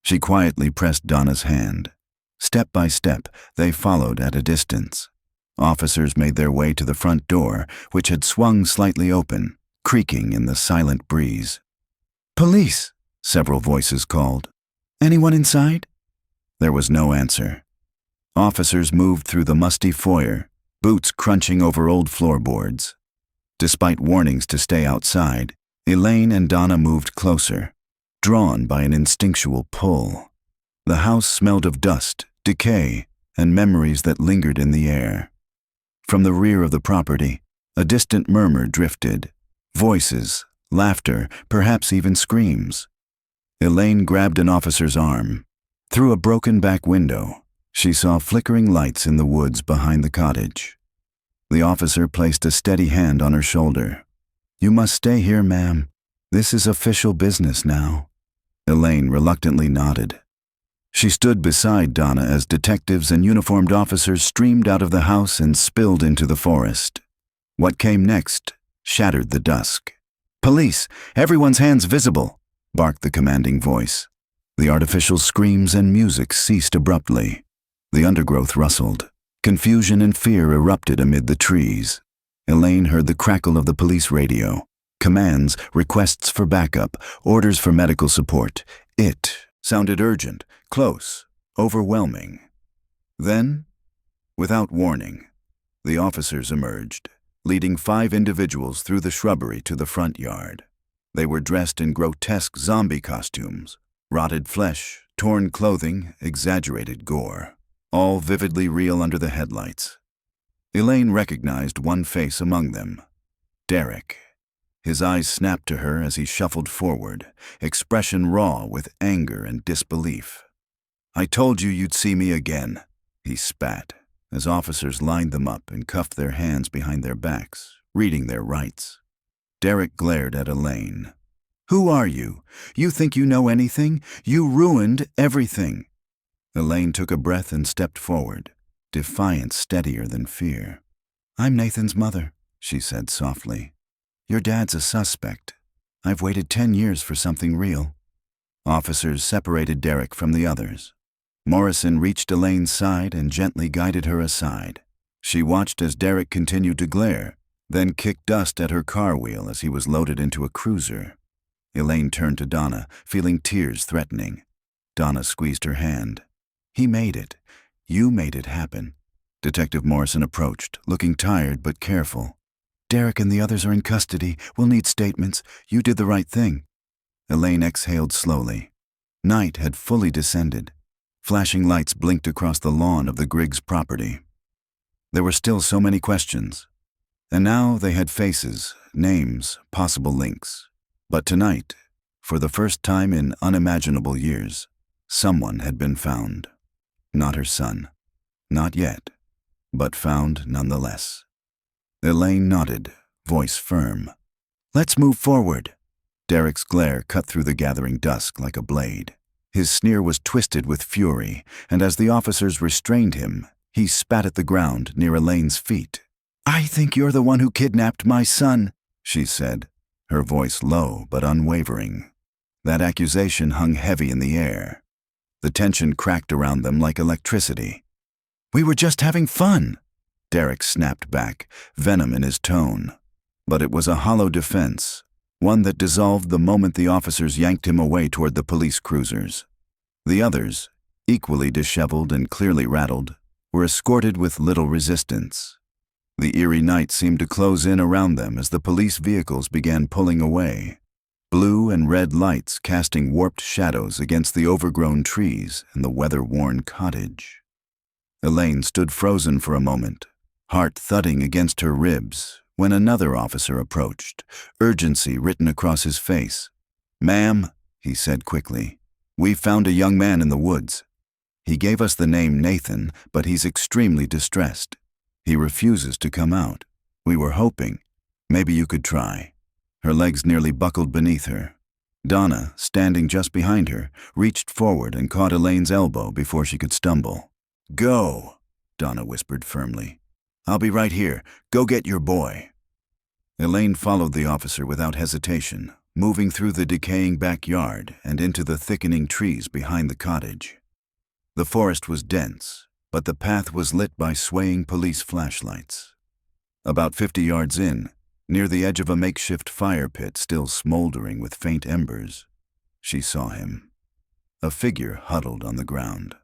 She quietly pressed Donna's hand. Step by step, they followed at a distance. Officers made their way to the front door, which had swung slightly open, creaking in the silent breeze. "Police!" several voices called. "Anyone inside?" There was no answer. Officers moved through the musty foyer, boots crunching over old floorboards. Despite warnings to stay outside, Elaine and Donna moved closer, drawn by an instinctual pull. The house smelled of dust, decay, and memories that lingered in the air. From the rear of the property, a distant murmur drifted. Voices, laughter, perhaps even screams. Elaine grabbed an officer's arm. Through a broken back window, she saw flickering lights in the woods behind the cottage. The officer placed a steady hand on her shoulder. "You must stay here, ma'am. This is official business now." Elaine reluctantly nodded. She stood beside Donna as detectives and uniformed officers streamed out of the house and spilled into the forest. What came next shattered the dusk. "Police! Everyone's hands visible!" barked the commanding voice. The artificial screams and music ceased abruptly. The undergrowth rustled. Confusion and fear erupted amid the trees. Elaine heard the crackle of the police radio. Commands, requests for backup, orders for medical support. It sounded urgent, close, overwhelming. Then, without warning, the officers emerged, leading 5 individuals through the shrubbery to the front yard. They were dressed in grotesque zombie costumes, rotted flesh, torn clothing, exaggerated gore, all vividly real under the headlights. Elaine recognized one face among them, Derek. His eyes snapped to her as he shuffled forward, expression raw with anger and disbelief. "I told you you'd see me again," he spat, as officers lined them up and cuffed their hands behind their backs, reading their rights. Derek glared at Elaine. "Who are you? You think you know anything? You ruined everything." Elaine took a breath and stepped forward, defiance steadier than fear. "I'm Nathan's mother," she said softly. "Your dad's a suspect. I've waited 10 years for something real." Officers separated Derek from the others. Morrison reached Elaine's side and gently guided her aside. She watched as Derek continued to glare, then kicked dust at her car wheel as he was loaded into a cruiser. Elaine turned to Donna, feeling tears threatening. Donna squeezed her hand. "He made it. You made it happen." Detective Morrison approached, looking tired but careful. "Derek and the others are in custody. We'll need statements. You did the right thing." Elaine exhaled slowly. Night had fully descended. Flashing lights blinked across the lawn of the Griggs property. There were still so many questions. And now they had faces, names, possible links. But tonight, for the first time in unimaginable years, someone had been found. Not her son. Not yet, but found nonetheless. Elaine nodded, voice firm. "Let's move forward." Derek's glare cut through the gathering dusk like a blade. His sneer was twisted with fury, and as the officers restrained him, he spat at the ground near Elaine's feet. "I think you're the one who kidnapped my son," she said, her voice low but unwavering. That accusation hung heavy in the air. The tension cracked around them like electricity. "We were just having fun," Derek snapped back, venom in his tone. But it was a hollow defense, one that dissolved the moment the officers yanked him away toward the police cruisers. The others, equally disheveled and clearly rattled, were escorted with little resistance. The eerie night seemed to close in around them as the police vehicles began pulling away, blue and red lights casting warped shadows against the overgrown trees and the weather-worn cottage. Elaine stood frozen for a moment, heart thudding against her ribs, when another officer approached, urgency written across his face. "Ma'am," he said quickly, "we found a young man in the woods. He gave us the name Nathan, but he's extremely distressed. He refuses to come out. We were hoping. Maybe you could try." Her legs nearly buckled beneath her. Donna, standing just behind her, reached forward and caught Elaine's elbow before she could stumble. "Go," Donna whispered firmly. "I'll be right here. Go get your boy." Elaine followed the officer without hesitation, moving through the decaying backyard and into the thickening trees behind the cottage. The forest was dense, but the path was lit by swaying police flashlights. About 50 yards in, near the edge of a makeshift fire pit still smoldering with faint embers, she saw him. A figure huddled on the ground,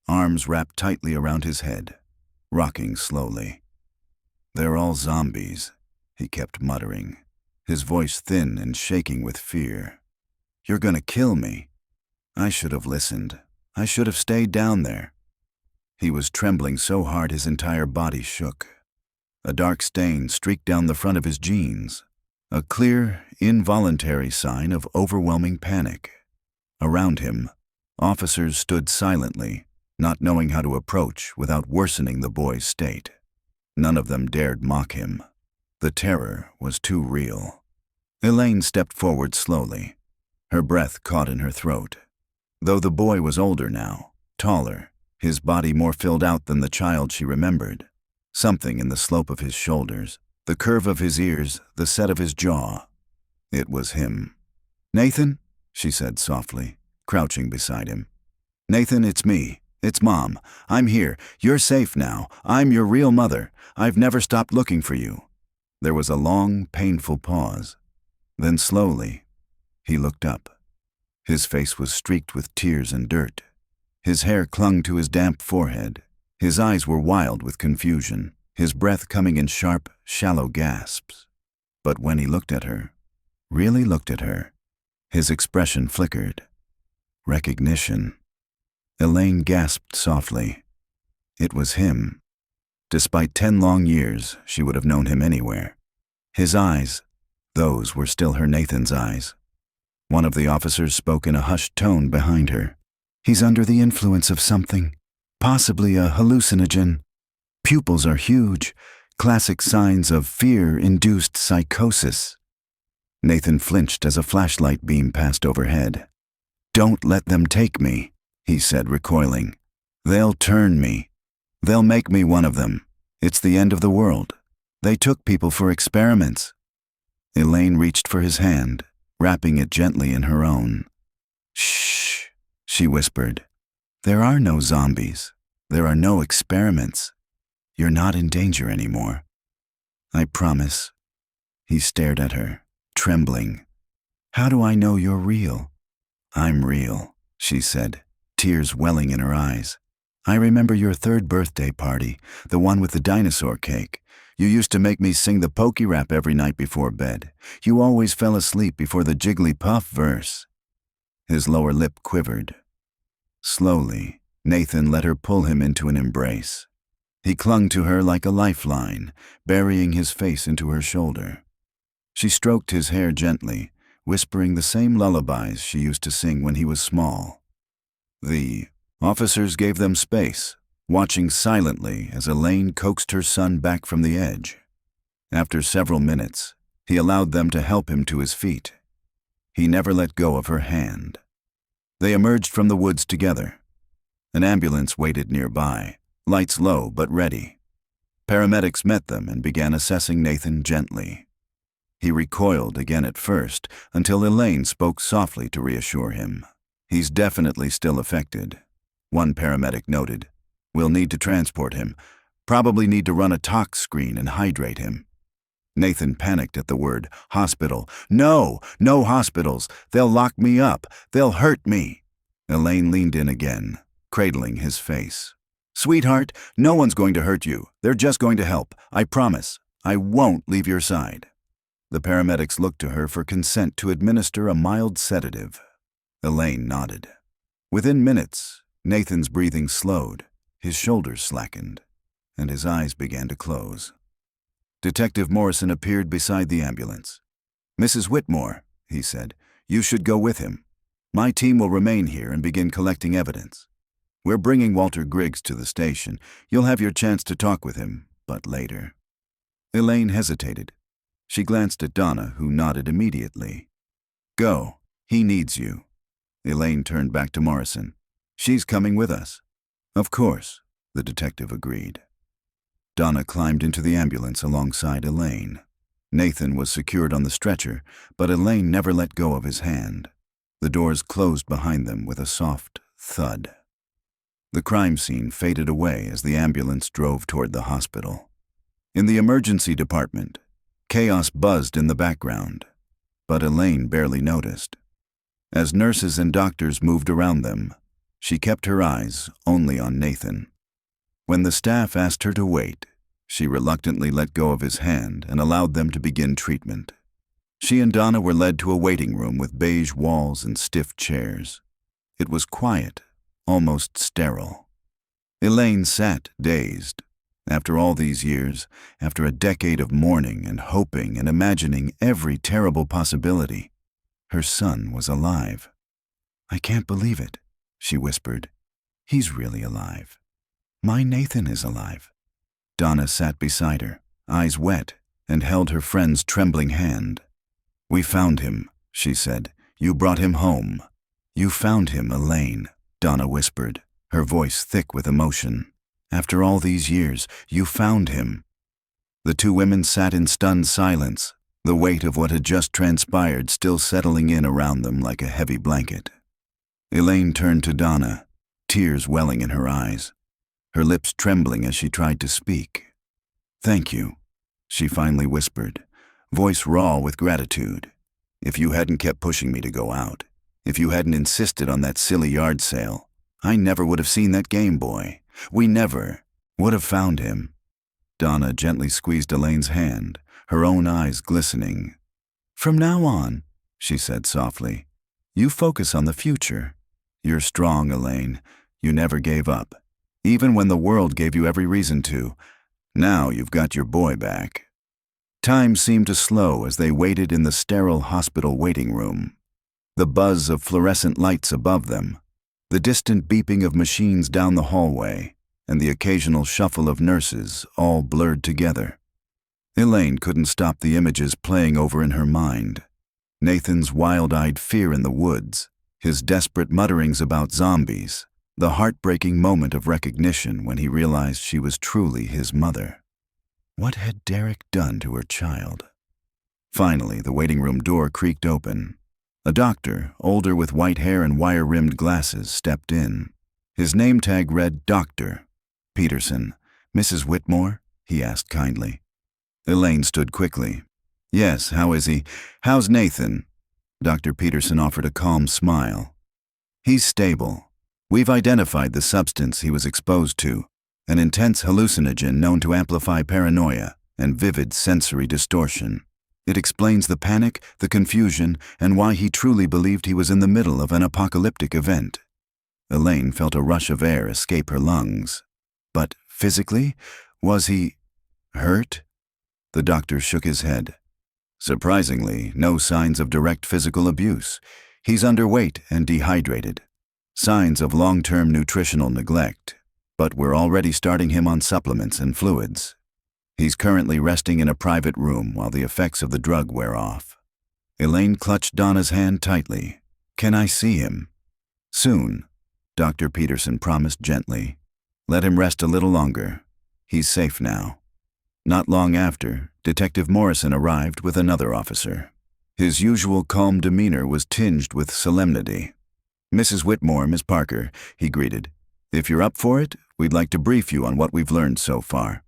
arms wrapped tightly around his head, rocking slowly. "They're all zombies," he kept muttering, his voice thin and shaking with fear. "You're gonna kill me. I should have listened. I should have stayed down there." He was trembling so hard his entire body shook. A dark stain streaked down the front of his jeans, a clear, involuntary sign of overwhelming panic. Around him, officers stood silently, not knowing how to approach without worsening the boy's state. None of them dared mock him. The terror was too real. Elaine stepped forward slowly. Her breath caught in her throat. Though the boy was older now, taller, his body more filled out than the child she remembered. Something in the slope of his shoulders, the curve of his ears, the set of his jaw. It was him. "Nathan," she said softly, crouching beside him. "Nathan, it's me. It's Mom. I'm here. You're safe now. I'm your real mother. I've never stopped looking for you." There was a long, painful pause. Then slowly, he looked up. His face was streaked with tears and dirt. His hair clung to his damp forehead. His eyes were wild with confusion, his breath coming in sharp, shallow gasps. But when he looked at her, really looked at her, his expression flickered. Recognition. Elaine gasped softly. It was him. Despite 10 long years, she would have known him anywhere. His eyes, those were still her Nathan's eyes. One of the officers spoke in a hushed tone behind her. "He's under the influence of something, possibly a hallucinogen. Pupils are huge, classic signs of fear-induced psychosis." Nathan flinched as a flashlight beam passed overhead. "Don't let them take me," he said, recoiling. "They'll turn me. They'll make me one of them. It's the end of the world. They took people for experiments." Elaine reached for his hand, wrapping it gently in her own. "Shh," she whispered. "There are no zombies. There are no experiments. You're not in danger anymore. I promise." He stared at her, trembling. "How do I know you're real?" "I'm real," she said, tears welling in her eyes. "I remember your 3rd birthday party, the one with the dinosaur cake. You used to make me sing the Pokey rap every night before bed. You always fell asleep before the Jigglypuff verse." His lower lip quivered. Slowly, Nathan let her pull him into an embrace. He clung to her like a lifeline, burying his face into her shoulder. She stroked his hair gently, whispering the same lullabies she used to sing when he was small. The officers gave them space, watching silently as Elaine coaxed her son back from the edge. After several minutes, he allowed them to help him to his feet. He never let go of her hand. They emerged from the woods together. An ambulance waited nearby, lights low but ready. Paramedics met them and began assessing Nathan gently. He recoiled again at first, until Elaine spoke softly to reassure him. "He's definitely still affected," one paramedic noted. "We'll need to transport him. Probably need to run a tox screen and hydrate him." Nathan panicked at the word hospital. "No, no hospitals. They'll lock me up. They'll hurt me." Elaine leaned in again, cradling his face. "Sweetheart, no one's going to hurt you. They're just going to help. I promise. I won't leave your side." The paramedics looked to her for consent to administer a mild sedative. Elaine nodded. Within minutes, Nathan's breathing slowed, his shoulders slackened, and his eyes began to close. Detective Morrison appeared beside the ambulance. "Mrs. Whitmore," he said, "you should go with him. My team will remain here and begin collecting evidence. We're bringing Walter Griggs to the station. You'll have your chance to talk with him, but later." Elaine hesitated. She glanced at Donna, who nodded immediately. "Go. He needs you." Elaine turned back to Morrison. "She's coming with us." "Of course," the detective agreed. Donna climbed into the ambulance alongside Elaine. Nathan was secured on the stretcher, but Elaine never let go of his hand. The doors closed behind them with a soft thud. The crime scene faded away as the ambulance drove toward the hospital. In the emergency department, chaos buzzed in the background, but Elaine barely noticed. As nurses and doctors moved around them, she kept her eyes only on Nathan. When the staff asked her to wait, she reluctantly let go of his hand and allowed them to begin treatment. She and Donna were led to a waiting room with beige walls and stiff chairs. It was quiet, almost sterile. Elaine sat, dazed. After all these years, after a decade of mourning and hoping and imagining every terrible possibility, her son was alive. "I can't believe it," she whispered. "He's really alive. My Nathan is alive." Donna sat beside her, eyes wet, and held her friend's trembling hand. "We found him," she said. "You brought him home." "You found him, Elaine," Donna whispered, her voice thick with emotion. "After all these years, you found him." The two women sat in stunned silence, the weight of what had just transpired still settling in around them like a heavy blanket. Elaine turned to Donna, tears welling in her eyes, her lips trembling as she tried to speak. "Thank you," she finally whispered, voice raw with gratitude. "If you hadn't kept pushing me to go out, if you hadn't insisted on that silly yard sale, I never would have seen that Game Boy. We never would have found him." Donna gently squeezed Elaine's hand, her own eyes glistening. "From now on," she said softly, "you focus on the future. You're strong, Elaine. You never gave up, even when the world gave you every reason to. Now you've got your boy back." Time seemed to slow as they waited in the sterile hospital waiting room. The buzz of fluorescent lights above them, the distant beeping of machines down the hallway, and the occasional shuffle of nurses all blurred together. Elaine couldn't stop the images playing over in her mind. Nathan's wild-eyed fear in the woods, his desperate mutterings about zombies, the heartbreaking moment of recognition when he realized she was truly his mother. What had Derek done to her child? Finally, the waiting room door creaked open. A doctor, older with white hair and wire-rimmed glasses, stepped in. His name tag read Dr. Peterson. "Mrs. Whitmore?" he asked kindly. Elaine stood quickly. "Yes, how is he? How's Nathan?" Dr. Peterson offered a calm smile. "He's stable. We've identified the substance he was exposed to, an intense hallucinogen known to amplify paranoia and vivid sensory distortion. It explains the panic, the confusion, and why he truly believed he was in the middle of an apocalyptic event." Elaine felt a rush of air escape her lungs. "But physically? Was he hurt?" The doctor shook his head. "Surprisingly, no signs of direct physical abuse. He's underweight and dehydrated. Signs of long-term nutritional neglect, but we're already starting him on supplements and fluids. He's currently resting in a private room while the effects of the drug wear off." Elaine clutched Donna's hand tightly. "Can I see him?" "Soon," Dr. Peterson promised gently. "Let him rest a little longer. He's safe now." Not long after, Detective Morrison arrived with another officer. His usual calm demeanor was tinged with solemnity. "Mrs. Whitmore, Miss Parker," he greeted. "If you're up for it, we'd like to brief you on what we've learned so far."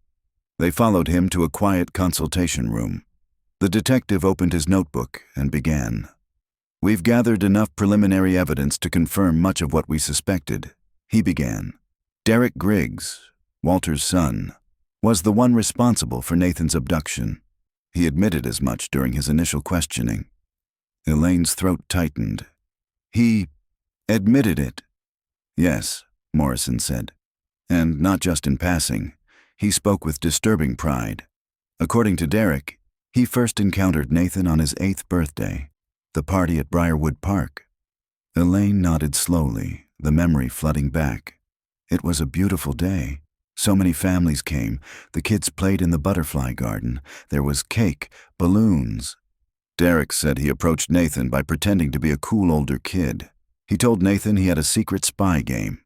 They followed him to a quiet consultation room. The detective opened his notebook and began. "We've gathered enough preliminary evidence to confirm much of what we suspected," he began. "Derek Griggs, Walter's son, was the one responsible for Nathan's abduction. He admitted as much during his initial questioning." Elaine's throat tightened. "He admitted it?" "Yes," Morrison said. "And not just in passing. He spoke with disturbing pride. According to Derek, he first encountered Nathan on his 8th birthday, the party at Briarwood Park." Elaine nodded slowly, the memory flooding back. It was a beautiful day. So many families came. The kids played in the butterfly garden. There was cake, balloons. Derek said he approached Nathan by pretending to be a cool older kid. He told Nathan he had a secret spy game.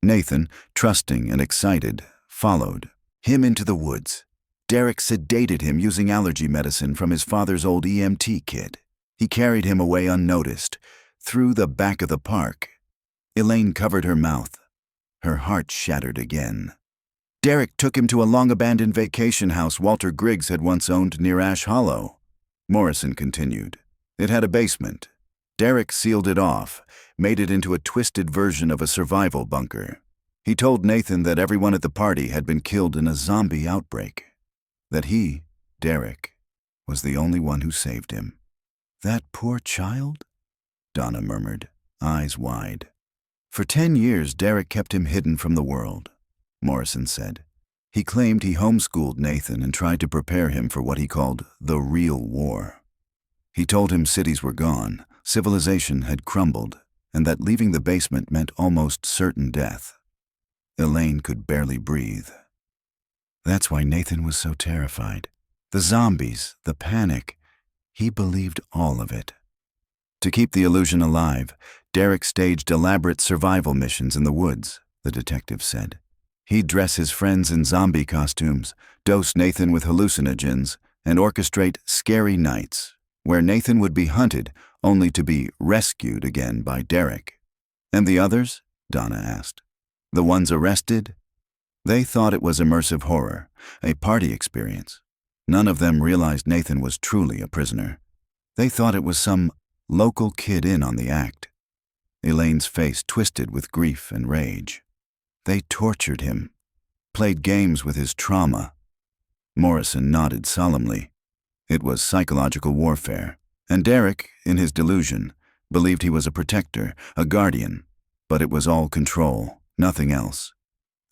Nathan, trusting and excited, followed him into the woods. Derek sedated him using allergy medicine from his father's old EMT kit. He carried him away unnoticed, through the back of the park. Elaine covered her mouth. Her heart shattered again. "Derek took him to a long-abandoned vacation house Walter Griggs had once owned near Ash Hollow," Morrison continued. "It had a basement. Derek sealed it off, made it into a twisted version of a survival bunker. He told Nathan that everyone at the party had been killed in a zombie outbreak. That he, Derek, was the only one who saved him." "That poor child?" Donna murmured, eyes wide. "For 10 years, Derek kept him hidden from the world. Morrison said. He claimed he homeschooled Nathan and tried to prepare him for what he called the real war. He told him cities were gone, civilization had crumbled, and that leaving the basement meant almost certain death. Elaine could barely breathe. That's why Nathan was so terrified. The zombies, the panic, he believed all of it. To keep the illusion alive, Derek staged elaborate survival missions in the woods, the detective said. He'd dress his friends in zombie costumes, dose Nathan with hallucinogens, and orchestrate scary nights, where Nathan would be hunted only to be rescued again by Derek. And the others? Donna asked. The ones arrested? They thought it was immersive horror, a party experience. None of them realized Nathan was truly a prisoner. They thought it was some local kid in on the act. Elaine's face twisted with grief and rage. They tortured him, played games with his trauma. Morrison nodded solemnly. It was psychological warfare, and Derek, in his delusion, believed he was a protector, a guardian, but it was all control, nothing else.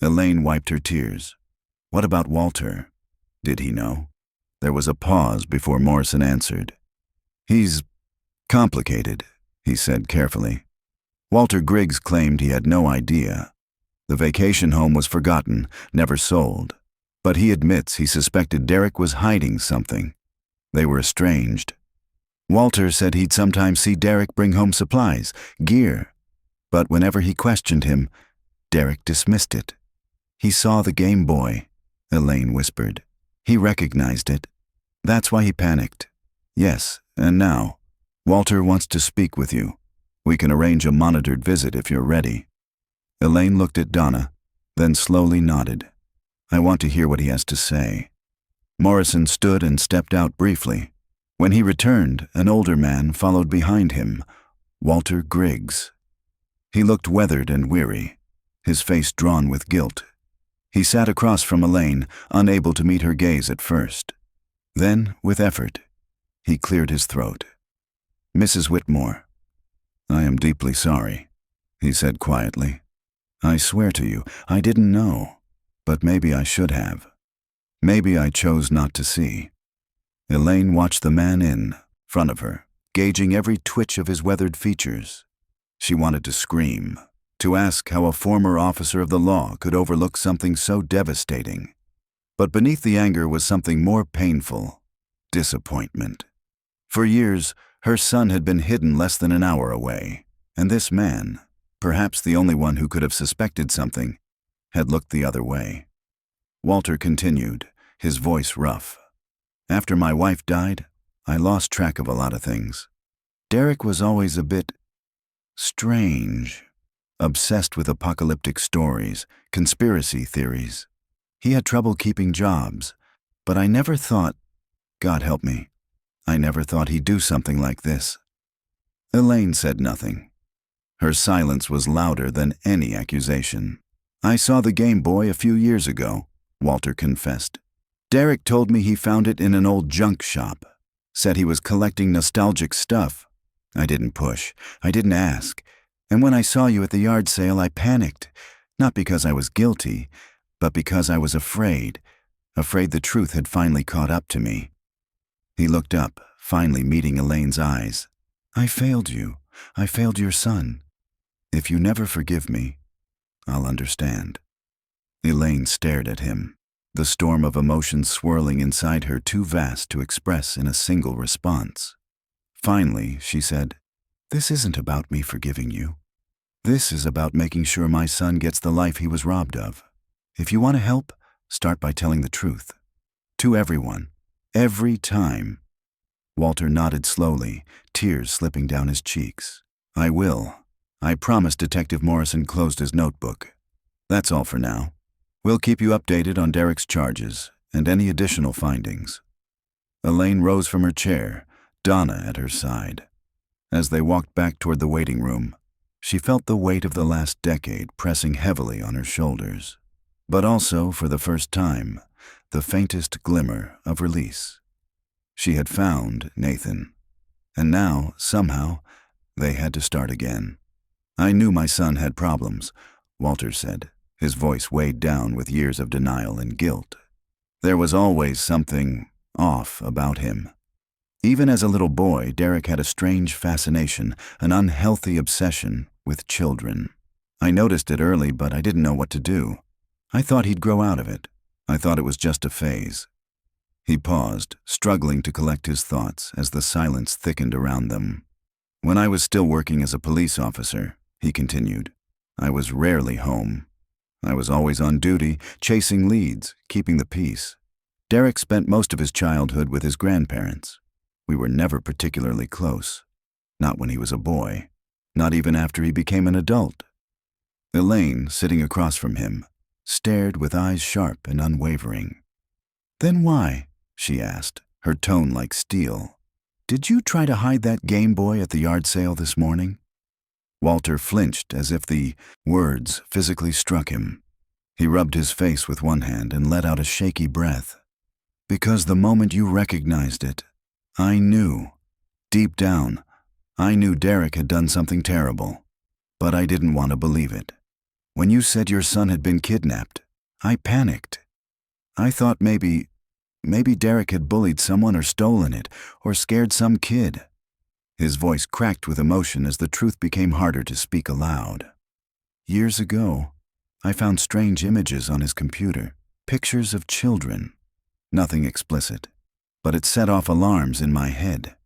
Elaine wiped her tears. What about Walter? Did he know? There was a pause before Morrison answered. He's complicated, he said carefully. Walter Griggs claimed he had no idea. The vacation home was forgotten, never sold, but he admits he suspected Derek was hiding something. They were estranged. Walter said he'd sometimes see Derek bring home supplies, gear, but whenever he questioned him, Derek dismissed it. He saw the Game Boy, Elaine whispered. He recognized it. That's why he panicked. Yes, and now, Walter wants to speak with you. We can arrange a monitored visit if you're ready. Elaine looked at Donna, then slowly nodded. I want to hear what he has to say. Morrison stood and stepped out briefly. When he returned, an older man followed behind him, Walter Griggs. He looked weathered and weary, his face drawn with guilt. He sat across from Elaine, unable to meet her gaze at first. Then, with effort, he cleared his throat. Mrs. Whitmore, I am deeply sorry, he said quietly. I swear to you, I didn't know, but maybe I should have. Maybe I chose not to see. Elaine watched the man in front of her, gauging every twitch of his weathered features. She wanted to scream, to ask how a former officer of the law could overlook something so devastating. But beneath the anger was something more painful, disappointment. For years, her son had been hidden less than an hour away, and this man, perhaps the only one who could have suspected something, had looked the other way. Walter continued, his voice rough. After my wife died, I lost track of a lot of things. Derek was always a bit strange, obsessed with apocalyptic stories, conspiracy theories. He had trouble keeping jobs, but I never thought, God help me, I never thought he'd do something like this. Elaine said nothing. Her silence was louder than any accusation. I saw the Game Boy a few years ago, Walter confessed. Derek told me he found it in an old junk shop, said he was collecting nostalgic stuff. I didn't push, I didn't ask, and when I saw you at the yard sale I panicked, not because I was guilty, but because I was afraid the truth had finally caught up to me. He looked up, finally meeting Elaine's eyes. I failed you. I failed your son. If you never forgive me, I'll understand. Elaine stared at him, the storm of emotions swirling inside her too vast to express in a single response. Finally, she said, This isn't about me forgiving you. This is about making sure my son gets the life he was robbed of. If you want to help, start by telling the truth. To everyone. Every time. Walter nodded slowly, tears slipping down his cheeks. I will. I promise. Detective Morrison closed his notebook. That's all for now. We'll keep you updated on Derek's charges and any additional findings. Elaine rose from her chair, Donna at her side. As they walked back toward the waiting room, she felt the weight of the last decade pressing heavily on her shoulders, but also, for the first time, the faintest glimmer of release. She had found Nathan, and now, somehow, they had to start again. I knew my son had problems, Walter said. his voice weighed down with years of denial and guilt. There was always something off about him. Even as a little boy, Derek had a strange fascination, an unhealthy obsession with children. I noticed it early, but I didn't know what to do. I thought he'd grow out of it. I thought it was just a phase. He paused, struggling to collect his thoughts as the silence thickened around them. When I was still working as a police officer, he continued, I was rarely home. I was always on duty, chasing leads, keeping the peace. Derek spent most of his childhood with his grandparents. We were never particularly close. Not when he was a boy. Not even after he became an adult. Elaine, sitting across from him, stared with eyes sharp and unwavering. Then why? She asked, her tone like steel. Did you try to hide that Game Boy at the yard sale this morning? Walter flinched as if the words physically struck him. He rubbed his face with one hand and let out a shaky breath. Because the moment you recognized it, I knew. Deep down, I knew Derek had done something terrible. But I didn't want to believe it. When you said your son had been kidnapped, I panicked. I thought maybe Derek had bullied someone or stolen it, or scared some kid. His voice cracked with emotion as the truth became harder to speak aloud. Years ago, I found strange images on his computer, pictures of children. Nothing explicit, but it set off alarms in my head.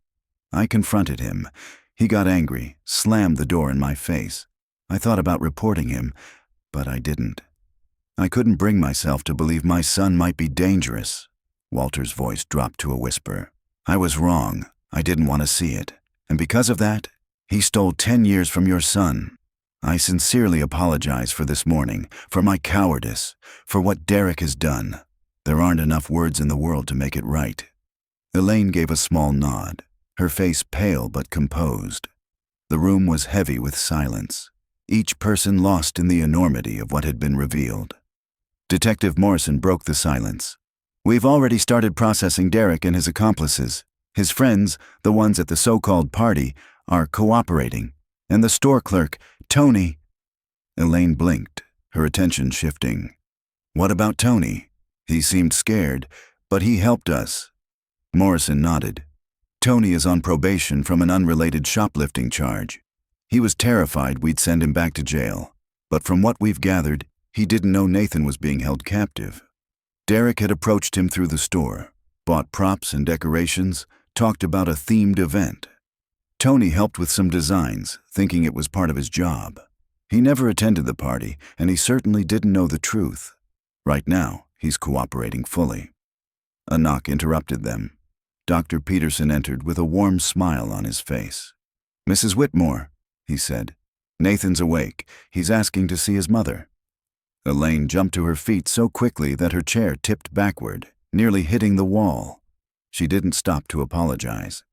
I confronted him. He got angry, slammed the door in my face. I thought about reporting him, but I didn't. I couldn't bring myself to believe my son might be dangerous. Walter's voice dropped to a whisper. I was wrong. I didn't want to see it. And because of that, he stole 10 years from your son. I sincerely apologize for this morning, for my cowardice, for what Derek has done. There aren't enough words in the world to make it right. Elaine gave a small nod, her face pale but composed. The room was heavy with silence, each person lost in the enormity of what had been revealed. Detective Morrison broke the silence. We've already started processing Derek and his accomplices. His friends, the ones at the so-called party, are cooperating. And the store clerk, Tony. Elaine blinked, her attention shifting. What about Tony? He seemed scared, but he helped us. Morrison nodded. Tony is on probation from an unrelated shoplifting charge. He was terrified we'd send him back to jail, but from what we've gathered, he didn't know Nathan was being held captive. Derek had approached him through the store, bought props and decorations, talked about a themed event. Tony helped with some designs, thinking it was part of his job. He never attended the party, and he certainly didn't know the truth. Right now, he's cooperating fully. A knock interrupted them. Dr. Peterson entered with a warm smile on his face. Mrs. Whitmore, he said. Nathan's awake. He's asking to see his mother. Elaine jumped to her feet so quickly that her chair tipped backward, nearly hitting the wall. She didn't stop to apologize.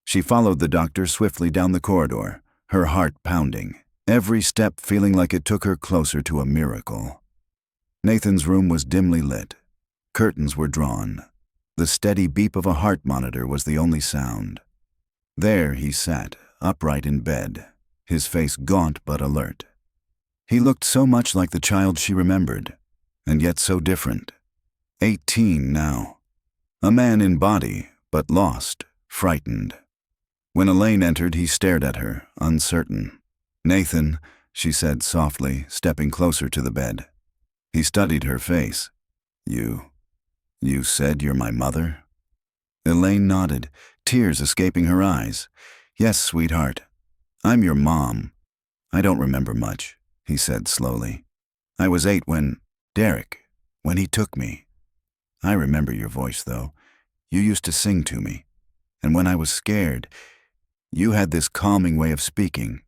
She followed the doctor swiftly down the corridor, her heart pounding, every step feeling like it took her closer to a miracle. Nathan's room was dimly lit. Curtains were drawn. The steady beep of a heart monitor was the only sound. There he sat, upright in bed, his face gaunt but alert. He looked so much like the child she remembered, and yet so different. 18 now. A man in body, but lost, frightened. When Elaine entered, he stared at her, uncertain. Nathan, she said softly, stepping closer to the bed. He studied her face. You said you're my mother? Elaine nodded, tears escaping her eyes. Yes, sweetheart. I'm your mom. I don't remember much, he said slowly. I was 8 when he took me. I remember your voice, though. You used to sing to me. And when I was scared, you had this calming way of speaking.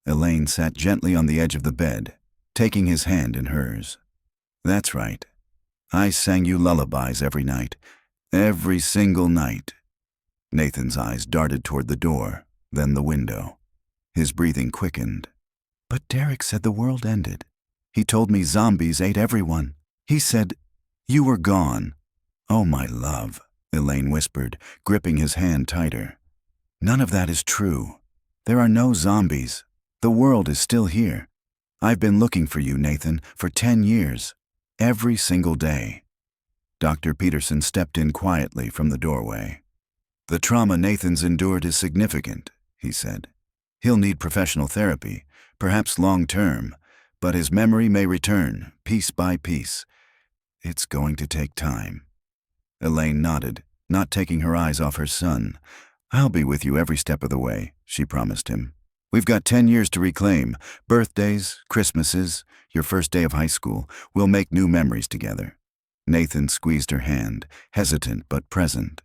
Elaine sat gently on the edge of the bed, taking his hand in hers. That's right. I sang you lullabies every night. Every single night. Nathan's eyes darted toward the door, then the window. His breathing quickened. But Derek said the world ended. He told me zombies ate everyone. He said, you were gone. Oh, my love, Elaine whispered, gripping his hand tighter. None of that is true. There are no zombies. The world is still here. I've been looking for you, Nathan, for 10 years. Every single day. Dr. Peterson stepped in quietly from the doorway. The trauma Nathan's endured is significant, he said. He'll need professional therapy, perhaps long-term, but his memory may return, piece by piece. It's going to take time. Elaine nodded, not taking her eyes off her son. I'll be with you every step of the way, she promised him. We've got 10 years to reclaim. Birthdays, Christmases, your first day of high school. We'll make new memories together. Nathan squeezed her hand, hesitant but present.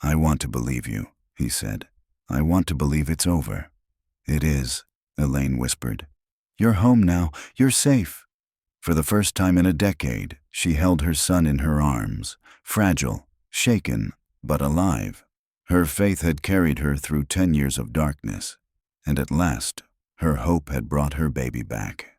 I want to believe you, he said. I want to believe it's over. It is, Elaine whispered. You're home now. You're safe. For the first time in a decade, she held her son in her arms, fragile, shaken, but alive. Her faith had carried her through 10 years of darkness, and at last, her hope had brought her baby back.